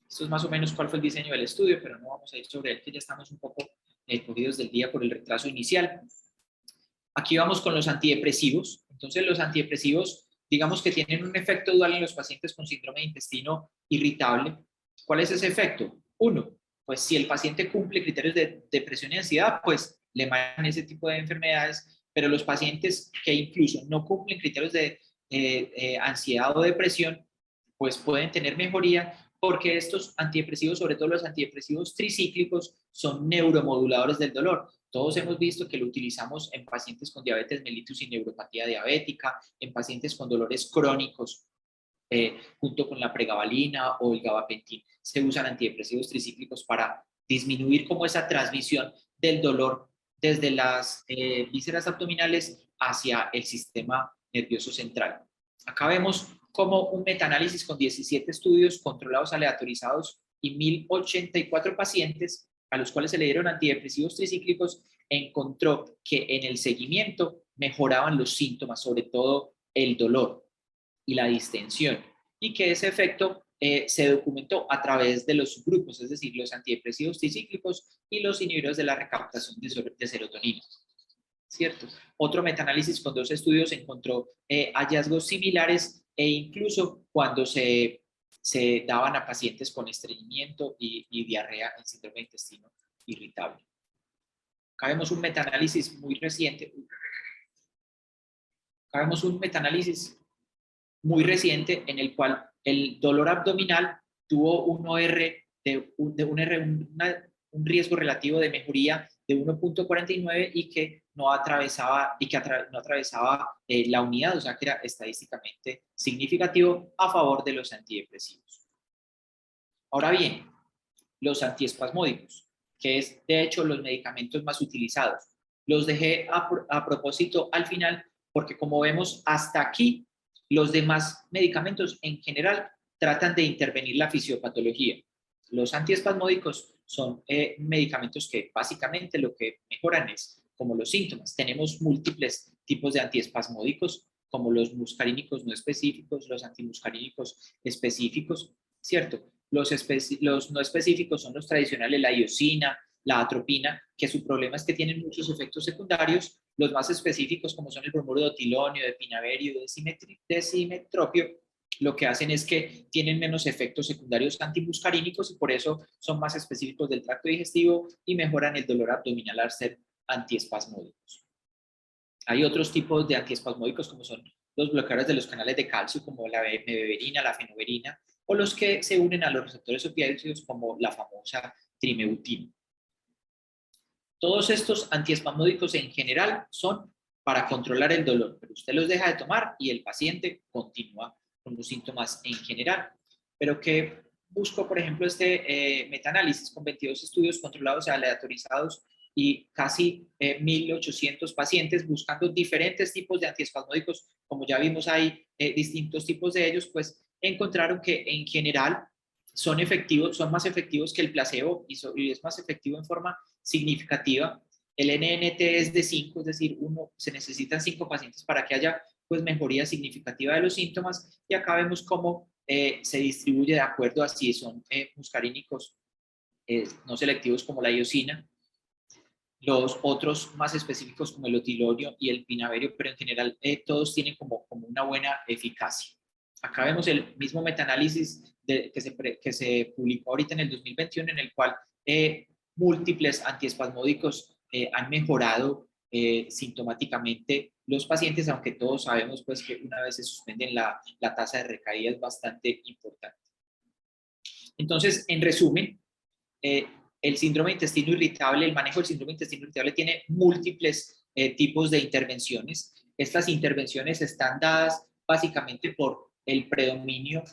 Esto es más o menos cuál fue el diseño del estudio, pero no vamos a ir sobre él, que ya estamos un poco cogidos del día por el retraso inicial. Aquí vamos con los antidepresivos. Entonces, los antidepresivos, digamos que tienen un efecto dual en los pacientes con síndrome de intestino irritable. ¿Cuál es ese efecto? Uno, pues si el paciente cumple criterios de depresión y ansiedad, pues le manejan ese tipo de enfermedades, pero los pacientes que incluso no cumplen criterios de ansiedad o depresión, pues pueden tener mejoría porque estos antidepresivos, sobre todo los antidepresivos tricíclicos, son neuromoduladores del dolor. Todos hemos visto que lo utilizamos en pacientes con diabetes mellitus y neuropatía diabética, en pacientes con dolores crónicos, junto con la pregabalina o el gabapentin. Se usan antidepresivos tricíclicos para disminuir como esa transmisión del dolor desde las vísceras abdominales hacia el sistema nervioso central. Acá vemos como un metaanálisis con 17 estudios controlados aleatorizados y 1084 pacientes a los cuales se le dieron antidepresivos tricíclicos, encontró que en el seguimiento mejoraban los síntomas, sobre todo el dolor y la distensión, y que ese efecto se documentó a través de los grupos, es decir, los antidepresivos tricíclicos y los inhibidores de la recaptación de serotonina. ¿Cierto? Otro metaanálisis con 2 estudios encontró hallazgos similares e incluso cuando se daban a pacientes con estreñimiento y diarrea en síndrome de intestino irritable. Acá vemos un metaanálisis muy reciente. Acá vemos un metaanálisis muy reciente en el cual el dolor abdominal tuvo un OR un riesgo relativo de mejoría de 1.49 y que no atravesaba la unidad, o sea que era estadísticamente significativo a favor de los antidepresivos. Ahora bien, los antiespasmódicos, que es de hecho los medicamentos más utilizados, los dejé a propósito al final porque como vemos hasta aquí, los demás medicamentos en general tratan de intervenir la fisiopatología. Los antiespasmódicos son medicamentos que básicamente lo que mejoran es como los síntomas. Tenemos múltiples tipos de antiespasmódicos, como los muscarínicos no específicos, los antimuscarínicos específicos, ¿cierto? Los no específicos son los tradicionales, la iosina, la atropina, que su problema es que tienen muchos efectos secundarios. Los más específicos, como son el bromuro de otilonio, de pinaverio, de simetropio, lo que hacen es que tienen menos efectos secundarios antimuscarínicos y por eso son más específicos del tracto digestivo y mejoran el dolor abdominal al ser antiespasmódicos. Hay otros tipos de antiespasmódicos como son los bloqueadores de los canales de calcio como la mebeverina, la fenoverina o los que se unen a los receptores opiáceos como la famosa trimeutina. Todos estos antiespasmódicos en general son para controlar el dolor, pero usted los deja de tomar y el paciente continúa con los síntomas en general. Pero que busco, por ejemplo, este metaanálisis con 22 estudios controlados y aleatorizados y casi 1.800 pacientes buscando diferentes tipos de antiespasmódicos. Como ya vimos, hay distintos tipos de ellos, pues encontraron que en general son efectivos, son más efectivos que el placebo y es más efectivo en forma significativa. El NNT es de 5, es decir, se necesitan 5 pacientes para que haya pues, mejoría significativa de los síntomas y acá vemos cómo se distribuye de acuerdo a si son muscarínicos no selectivos como la iosina, los otros más específicos como el otilonio y el pinaverio, pero en general todos tienen como una buena eficacia. Acá vemos el mismo metaanálisis que se publicó ahorita en el 2021, en el cual múltiples antiespasmódicos han mejorado sintomáticamente los pacientes, aunque todos sabemos pues, que una vez se suspenden la tasa de recaída es bastante importante. Entonces, en resumen, el síndrome de intestino irritable, el manejo del síndrome de intestino irritable tiene múltiples tipos de intervenciones. Estas intervenciones están dadas básicamente por el predominio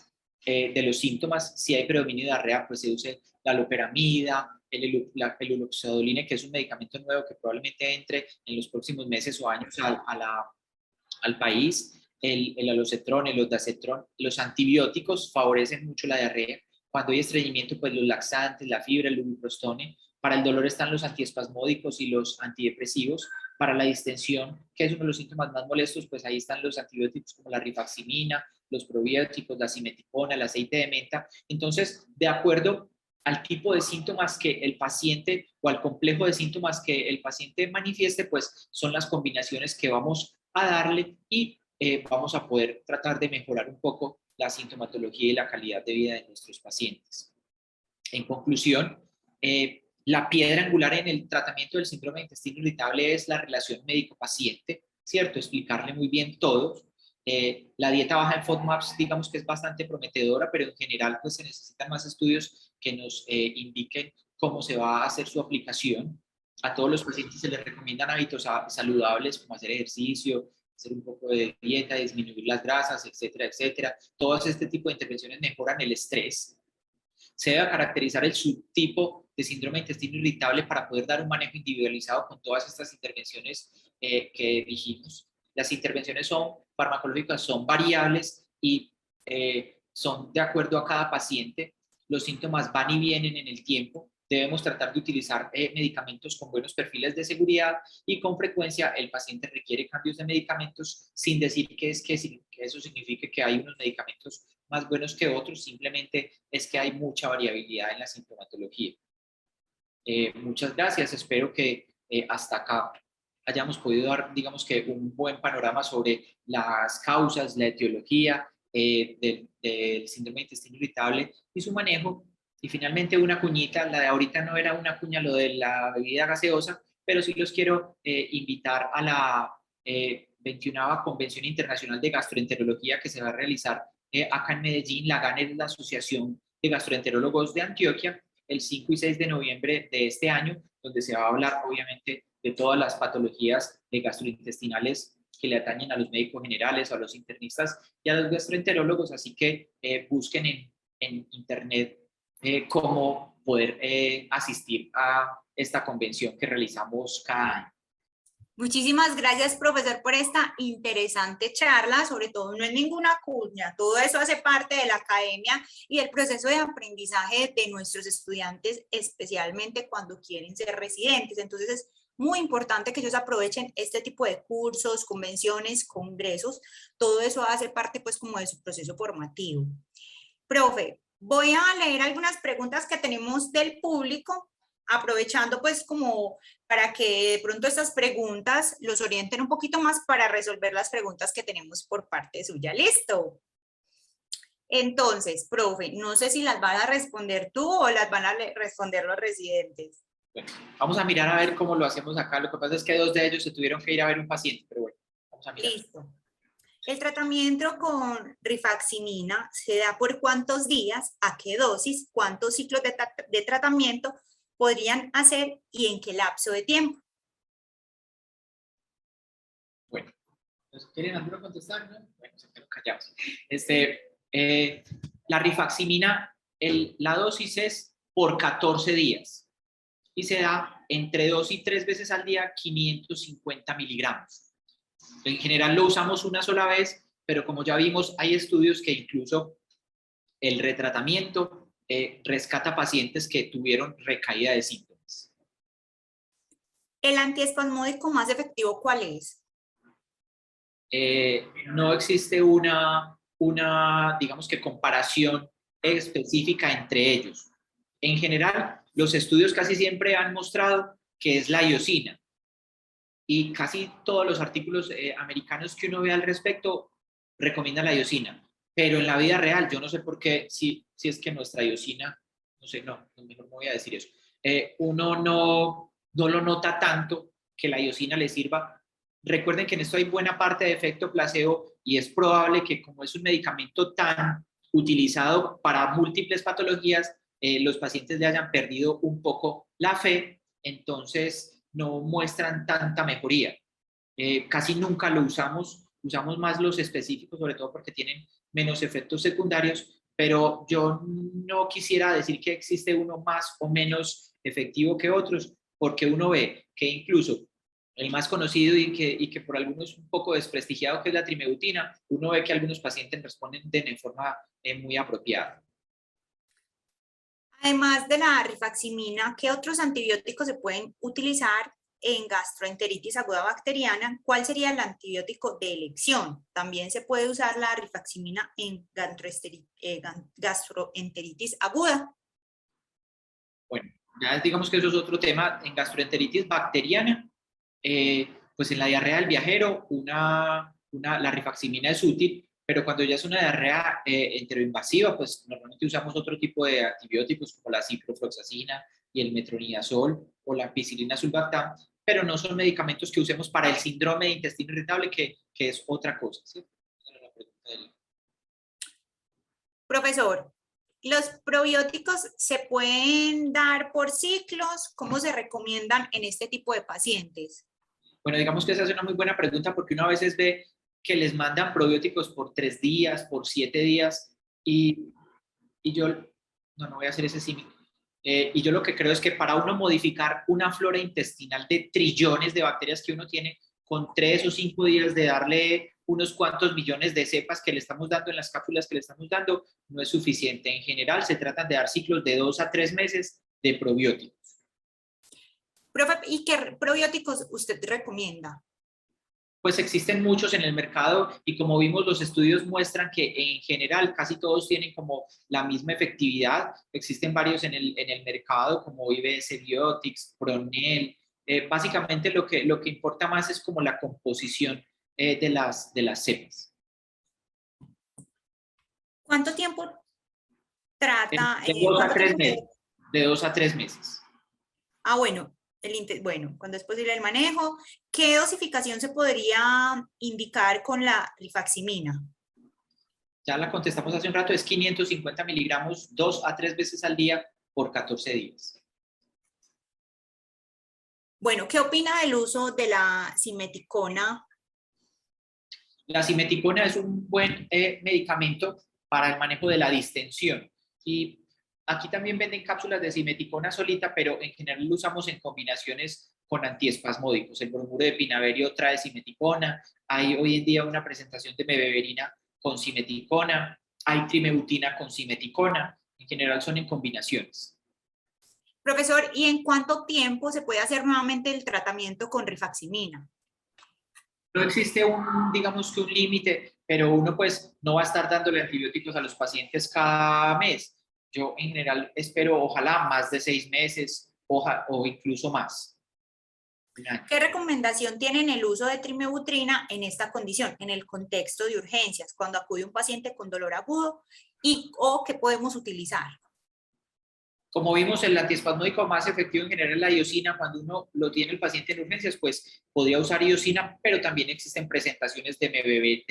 de los síntomas. Si hay predominio de diarrea, pues se usa la loperamida, el uloxadoline, que es un medicamento nuevo que probablemente entre en los próximos meses o años al país. el alocetrón, el ondansetron, los antibióticos favorecen mucho la diarrea. Cuando hay estreñimiento, pues los laxantes, la fibra, el lubiprostone. Para el dolor están los antiespasmódicos y los antidepresivos. Para la distensión, que es uno de los síntomas más molestos, pues ahí están los antibióticos como la rifaximina, los probióticos, la simeticona, el aceite de menta. Entonces, de acuerdo al tipo de síntomas que el paciente o al complejo de síntomas que el paciente manifieste, pues son las combinaciones que vamos a darle y vamos a poder tratar de mejorar un poco la sintomatología y la calidad de vida de nuestros pacientes. En conclusión, la piedra angular en el tratamiento del síndrome de intestino irritable es la relación médico-paciente, ¿cierto? Explicarle muy bien todo. La dieta baja en FODMAPs, digamos que es bastante prometedora, pero en general pues se necesitan más estudios que nos indiquen cómo se va a hacer su aplicación. A todos los pacientes se les recomiendan hábitos saludables como hacer ejercicio, hacer un poco de dieta, disminuir las grasas, etcétera, etcétera. Todos este tipo de intervenciones mejoran el estrés. Se debe caracterizar el subtipo de síndrome de intestino irritable para poder dar un manejo individualizado con todas estas intervenciones que dijimos. Las intervenciones son farmacológicas, son variables y son de acuerdo a cada paciente. Los síntomas van y vienen en el tiempo. Debemos tratar de utilizar medicamentos con buenos perfiles de seguridad y con frecuencia el paciente requiere cambios de medicamentos sin decir que eso signifique que hay unos medicamentos más buenos que otros, simplemente es que hay mucha variabilidad en la sintomatología. Muchas gracias, espero que hasta acá hayamos podido dar, digamos que un buen panorama sobre las causas, la etiología del síndrome de intestino irritable y su manejo. Y finalmente una cuñita, la de ahorita no era una cuña lo de la bebida gaseosa, pero sí los quiero invitar a la 21ª Convención Internacional de Gastroenterología que se va a realizar acá en Medellín. La GAN es la Asociación de Gastroenterólogos de Antioquia, el 5 y 6 de noviembre de este año, donde se va a hablar obviamente de todas las patologías gastrointestinales que le atañen a los médicos generales, a los internistas y a los gastroenterólogos, así que busquen en internet cómo poder asistir a esta convención que realizamos cada año. Muchísimas gracias, profesor, por esta interesante charla. Sobre todo, no es ninguna cuña, todo eso hace parte de la academia y el proceso de aprendizaje de nuestros estudiantes, especialmente cuando quieren ser residentes. Entonces, es muy importante que ellos aprovechen este tipo de cursos, convenciones, congresos. Todo eso hace parte, pues, como de su proceso formativo. Profe, voy a leer algunas preguntas que tenemos del público, aprovechando pues como para que de pronto estas preguntas los orienten un poquito más para resolver las preguntas que tenemos por parte suya. ¿Listo? Entonces, profe, no sé si las vas a responder tú o las van a responder los residentes. Bueno, vamos a mirar a ver cómo lo hacemos acá. Lo que pasa es que 2 de ellos se tuvieron que ir a ver un paciente, pero bueno, vamos a mirar. Listo. El tratamiento con rifaximina se da por cuántos días, a qué dosis, cuántos ciclos de tratamiento podrían hacer y en qué lapso de tiempo. Bueno, ¿quieren alguno contestar? ¿No? Bueno, se quedaron callados. La rifaximina, la dosis es por 14 días y se da entre 2 y 3 veces al día 550 miligramos. En general lo usamos una sola vez, pero como ya vimos, hay estudios que incluso el retratamiento rescata pacientes que tuvieron recaída de síntomas. ¿El antiespasmódico más efectivo cuál es? No existe una, digamos que comparación específica entre ellos. En general, los estudios casi siempre han mostrado que es la iosina. Y casi todos los artículos americanos que uno ve al respecto recomiendan la iosina. Pero en la vida real, yo no sé por qué, si es que nuestra iosina, no sé, no, mejor no voy a decir eso. Uno no lo nota tanto que la iosina le sirva. Recuerden que en esto hay buena parte de efecto placebo y es probable que como es un medicamento tan utilizado para múltiples patologías, los pacientes le hayan perdido un poco la fe, entonces no muestran tanta mejoría. Casi nunca lo usamos más los específicos, sobre todo porque tienen menos efectos secundarios, pero yo no quisiera decir que existe uno más o menos efectivo que otros, porque uno ve que incluso El más conocido y que por algunos un poco desprestigiado, que es la trimebutina, uno ve que algunos pacientes responden de forma muy apropiada. Además de la rifaximina, ¿qué otros antibióticos se pueden utilizar en gastroenteritis aguda bacteriana? ¿Cuál sería el antibiótico de elección? También se puede usar la rifaximina en gastroenteritis aguda. Bueno, ya digamos que eso es otro tema. En gastroenteritis bacteriana, pues en la diarrea del viajero, la rifaximina es útil, pero cuando ya es una diarrea enteroinvasiva, pues normalmente usamos otro tipo de antibióticos como la ciprofloxacina y el metronidazol o la ampicilina sulbactam, pero no son medicamentos que usemos para el síndrome de intestino irritable, que es otra cosa, ¿sí? Profesor, ¿los probióticos se pueden dar por ciclos? ¿Cómo se recomiendan en este tipo de pacientes? Bueno, digamos que esa es una muy buena pregunta porque uno a veces ve que les mandan probióticos por 3 días, por 7 días y yo, no voy a hacer ese símil. Y yo lo que creo es que para uno modificar una flora intestinal de trillones de bacterias que uno tiene, con 3 o 5 días de darle unos cuantos millones de cepas que le estamos dando en las cápsulas que le estamos dando, no es suficiente. En general, se tratan de dar ciclos de 2 a 3 meses de probióticos. Profe, ¿y qué probióticos usted recomienda? Pues existen muchos en el mercado y como vimos los estudios muestran que en general casi todos tienen como la misma efectividad. Existen varios en el mercado como IBS Biotics, Pronel. Básicamente lo que importa más es como la composición de las cepas. ¿Cuánto tiempo trata? De 2 a ¿Cuánto 3 tiempo meses. De 2 a 3 meses. Ah, bueno, bueno, cuando es posible el manejo, ¿qué dosificación se podría indicar con la rifaximina? Ya la contestamos hace un rato, es 550 miligramos 2 a 3 veces al día por 14 días. Bueno, ¿qué opina del uso de la simeticona? La simeticona es un buen medicamento para el manejo de la distensión. Y aquí también venden cápsulas de simeticona solita, pero en general lo usamos en combinaciones con antiespasmódicos. El bromuro de pinaverio trae simeticona. Hay hoy en día una presentación de mebeverina con simeticona. Hay trimebutina con simeticona. En general son en combinaciones. Profesor, ¿y en cuánto tiempo se puede hacer nuevamente el tratamiento con rifaximina? No existe digamos que un límite, pero uno pues no va a estar dándole antibióticos a los pacientes cada mes. Yo en general espero ojalá más de 6 meses o incluso más. ¿Qué recomendación tienen el uso de trimebutrina en esta condición, en el contexto de urgencias, cuando acude un paciente con dolor agudo o qué podemos utilizar? Como vimos, el antiespasmódico más efectivo en general es la iosina. Cuando uno lo tiene el paciente en urgencias, pues podría usar iosina, pero también existen presentaciones de MBB,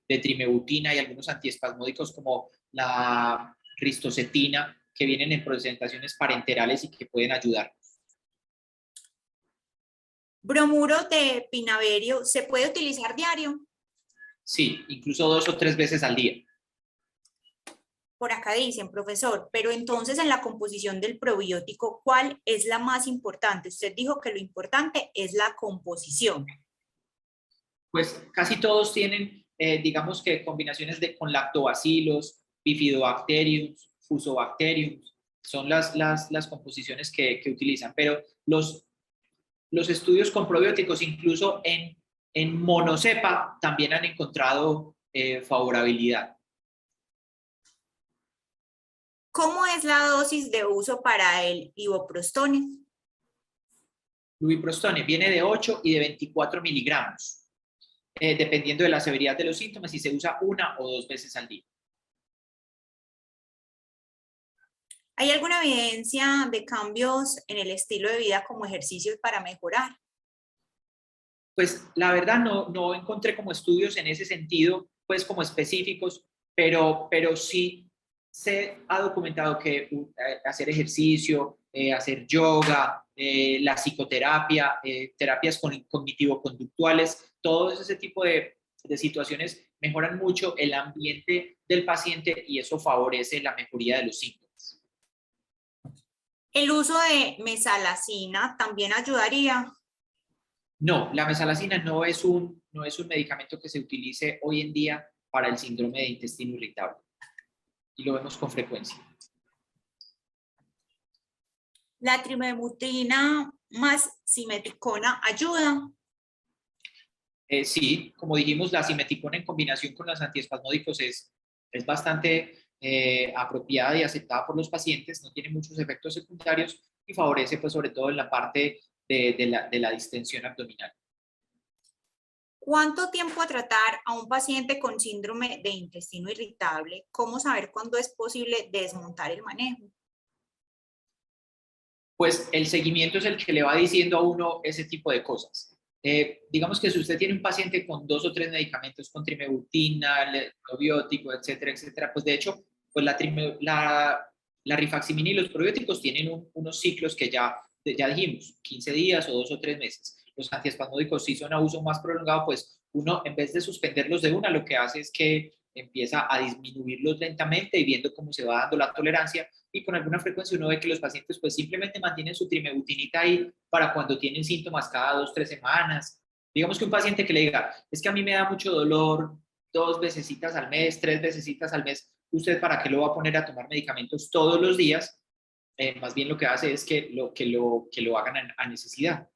de trimebutina y algunos antiespasmódicos como la ristocetina, que vienen en presentaciones parenterales y que pueden ayudar. ¿Bromuro de pinaverio se puede utilizar diario? Sí, incluso 2 o 3 veces al día. Por acá dicen, profesor, pero entonces en la composición del probiótico, ¿cuál es la más importante? Usted dijo que lo importante es la composición. Pues casi todos tienen, digamos que combinaciones con lactobacilos, bifidobacteriums, fusobacteriums, son las composiciones que utilizan, pero los estudios con probióticos, incluso en monocepa, también han encontrado favorabilidad. ¿Cómo es la dosis de uso para el ibuprostone? Lubiprostone viene de 8 y de 24 miligramos, dependiendo de la severidad de los síntomas, y se usa 1 o 2 veces al día. ¿Hay alguna evidencia de cambios en el estilo de vida como ejercicios para mejorar? Pues la verdad no encontré como estudios en ese sentido, pues como específicos, pero sí se ha documentado que hacer ejercicio, hacer yoga, la psicoterapia, terapias cognitivo-conductuales, todo ese tipo de situaciones mejoran mucho el ambiente del paciente y eso favorece la mejoría de los síntomas. ¿El uso de mesalazina también ayudaría? No, la mesalazina no es un medicamento que se utilice hoy en día para el síndrome de intestino irritable y lo vemos con frecuencia. ¿La trimebutina más simeticona ayuda? Sí, como dijimos, la simeticona en combinación con los antiespasmódicos es bastante apropiada y aceptada por los pacientes, no tiene muchos efectos secundarios y favorece pues sobre todo en la parte de la distensión abdominal. ¿Cuánto tiempo a tratar a un paciente con síndrome de intestino irritable? ¿Cómo saber cuándo es posible desmontar el manejo? Pues el seguimiento es el que le va diciendo a uno ese tipo de cosas. Digamos que si usted tiene un paciente con 2 o 3 medicamentos, con trimebutina, probiótico, etcétera, etcétera, pues de hecho, pues la rifaximirina y los probióticos tienen unos ciclos que ya dijimos, 15 días o 2 o 3 meses. Los antiespasmódicos si son a uso más prolongado, pues uno en vez de suspenderlos de una, lo que hace es que empieza a disminuirlos lentamente y viendo cómo se va dando la tolerancia y con alguna frecuencia uno ve que los pacientes pues simplemente mantienen su trimebutinita ahí para cuando tienen síntomas cada 2 o 3 semanas. Digamos que un paciente que le diga, es que a mí me da mucho dolor 2 vecesitas al mes, 3 vecesitas al mes, ¿usted para qué lo va a poner a tomar medicamentos todos los días? Más bien lo que hace es que lo hagan a necesidad.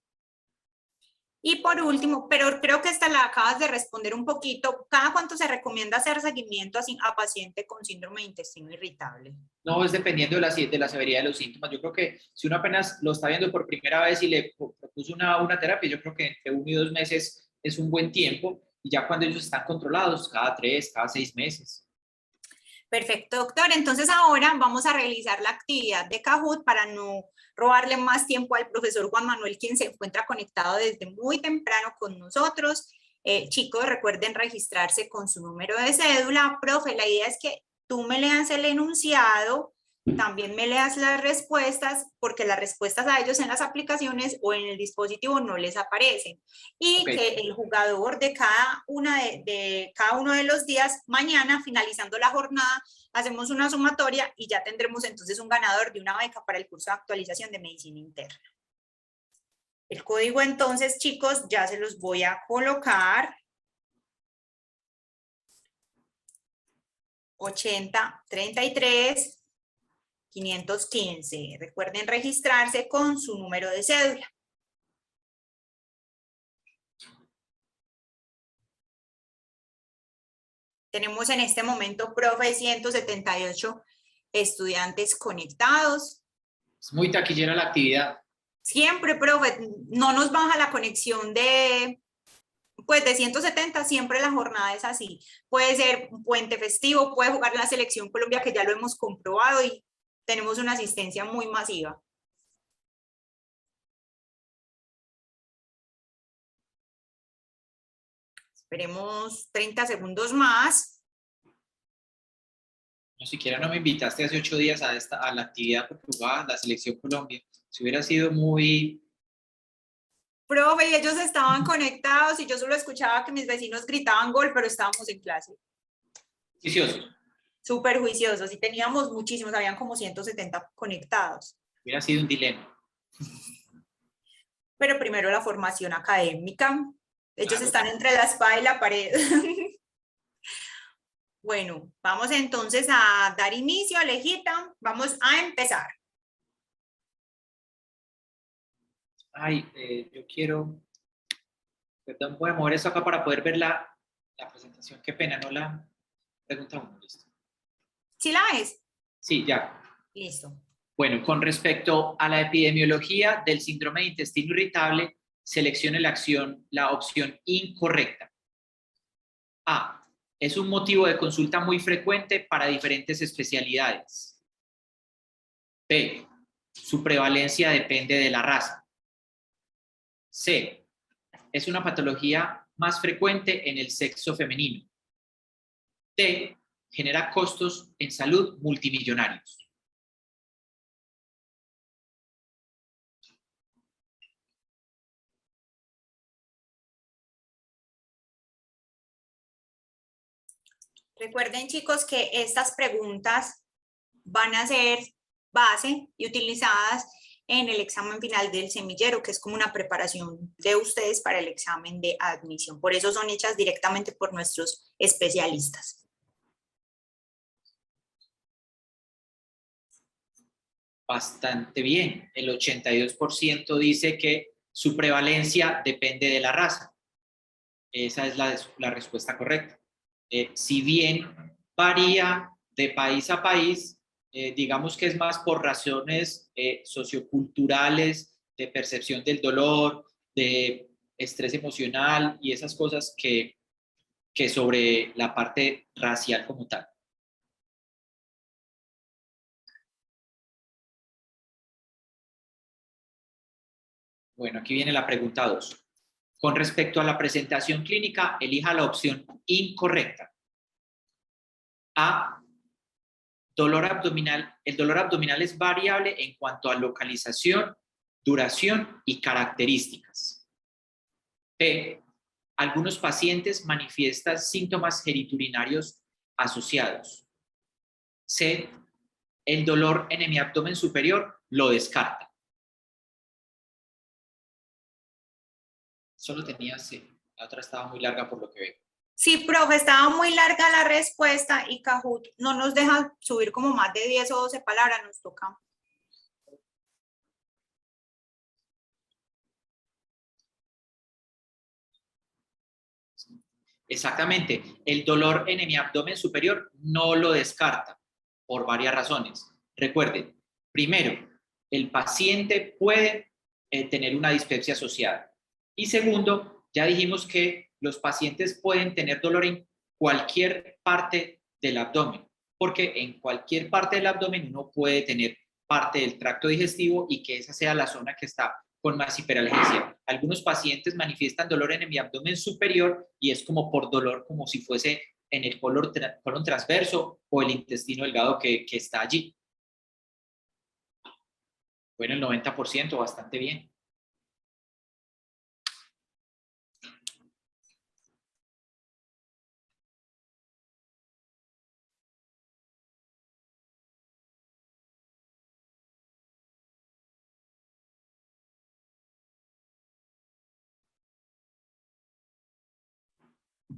Y por último, pero creo que esta la acabas de responder un poquito, ¿cada cuánto se recomienda hacer seguimiento a paciente con síndrome de intestino irritable? No, es dependiendo de la severidad de los síntomas. Yo creo que si uno apenas lo está viendo por primera vez y le propuso una terapia, yo creo que entre 1 y 2 meses es un buen tiempo. Y ya cuando ellos están controlados, cada 3, cada 6 meses. Perfecto, doctor. Entonces ahora vamos a realizar la actividad de Kahoot para no robarle más tiempo al profesor Juan Manuel, quien se encuentra conectado desde muy temprano con nosotros. Chicos, recuerden registrarse con su número de cédula. Profe, la idea es que tú me leas el enunciado, también me leas las respuestas, porque las respuestas a ellos en las aplicaciones o en el dispositivo no les aparecen. Y Okay. que el jugador de cada uno de los días, mañana, finalizando la jornada, hacemos una sumatoria y ya tendremos entonces un ganador de una beca para el curso de actualización de medicina interna. El código entonces, chicos, ya se los voy a colocar. 8033 515. Recuerden registrarse con su número de cédula. Tenemos en este momento, profe, 178 estudiantes conectados. Es muy taquillera la actividad. Siempre, profe, no nos baja la conexión de 170, siempre la jornada es así. Puede ser un puente festivo, puede jugar la Selección Colombia, que ya lo hemos comprobado y tenemos una asistencia muy masiva. Esperemos 30 segundos más. No, siquiera no me invitaste hace 8 días a la actividad porque jugaba la Selección Colombia. Si hubiera sido muy... Profe, y ellos estaban conectados y yo solo escuchaba que mis vecinos gritaban gol, pero estábamos en clase. Juiciosos. Súper juiciosos y teníamos muchísimos, habían como 170 conectados. Hubiera sido un dilema. Pero primero la formación académica. Ellos Claro. están entre la espada y la pared. Bueno, vamos entonces a dar inicio, Alejita. Vamos a empezar. Ay, yo quiero... Perdón, voy a mover eso acá para poder ver la presentación. Qué pena, no la pregunta 1. Listo. ¿Sí la ves? Sí, ya. Listo. Bueno, con respecto a la epidemiología del síndrome de intestino irritable, seleccione la opción incorrecta. A. Es un motivo de consulta muy frecuente para diferentes especialidades. B. Su prevalencia depende de la raza. C. Es una patología más frecuente en el sexo femenino. D. Genera costos en salud multimillonarios. Recuerden, chicos, que estas preguntas van a ser base y utilizadas en el examen final del semillero, que es como una preparación de ustedes para el examen de admisión. Por eso son hechas directamente por nuestros especialistas. Bastante bien. El 82% dice que su prevalencia depende de la raza. Esa es la respuesta correcta. Si bien varía de país a país, digamos que es más por razones socioculturales, de percepción del dolor, de estrés emocional y esas cosas que sobre la parte racial como tal. Bueno, aquí viene la pregunta 2. Con respecto a la presentación clínica, elija la opción incorrecta. A. Dolor abdominal. El dolor abdominal es variable en cuanto a localización, duración y características. B. Algunos pacientes manifiestan síntomas geniturinarios asociados. C. El dolor en mi abdomen superior lo descarta. Solo tenía C. La otra estaba muy larga por lo que veo. Sí, profe, estaba muy larga la respuesta y Kahoot no nos deja subir como más de 10 o 12 palabras, nos toca. Exactamente. El dolor en mi abdomen superior no lo descarta por varias razones. Recuerden, primero, el paciente puede tener una dispepsia asociada. Y segundo, ya dijimos que los pacientes pueden tener dolor en cualquier parte del abdomen, porque en cualquier parte del abdomen uno puede tener parte del tracto digestivo y que esa sea la zona que está con más hiperalgesia. Algunos pacientes manifiestan dolor en el abdomen superior y es como por dolor, como si fuese en el colon transverso o el intestino delgado que está allí. Bueno, el 90%, bastante bien.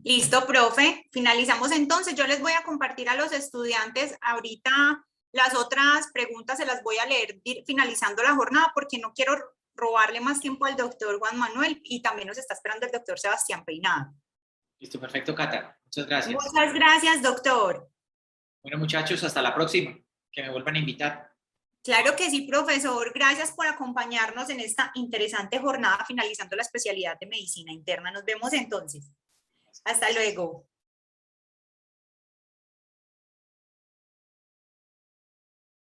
Listo, profe. Finalizamos entonces. Yo les voy a compartir a los estudiantes ahorita las otras preguntas, se las voy a leer finalizando la jornada porque no quiero robarle más tiempo al doctor Juan Manuel y también nos está esperando el doctor Sebastián Peinado. Listo, perfecto, Cata. Muchas gracias. Muchas gracias, doctor. Bueno, muchachos, hasta la próxima. Que me vuelvan a invitar. Claro que sí, profesor. Gracias por acompañarnos en esta interesante jornada finalizando la especialidad de medicina interna. Nos vemos entonces. Hasta luego.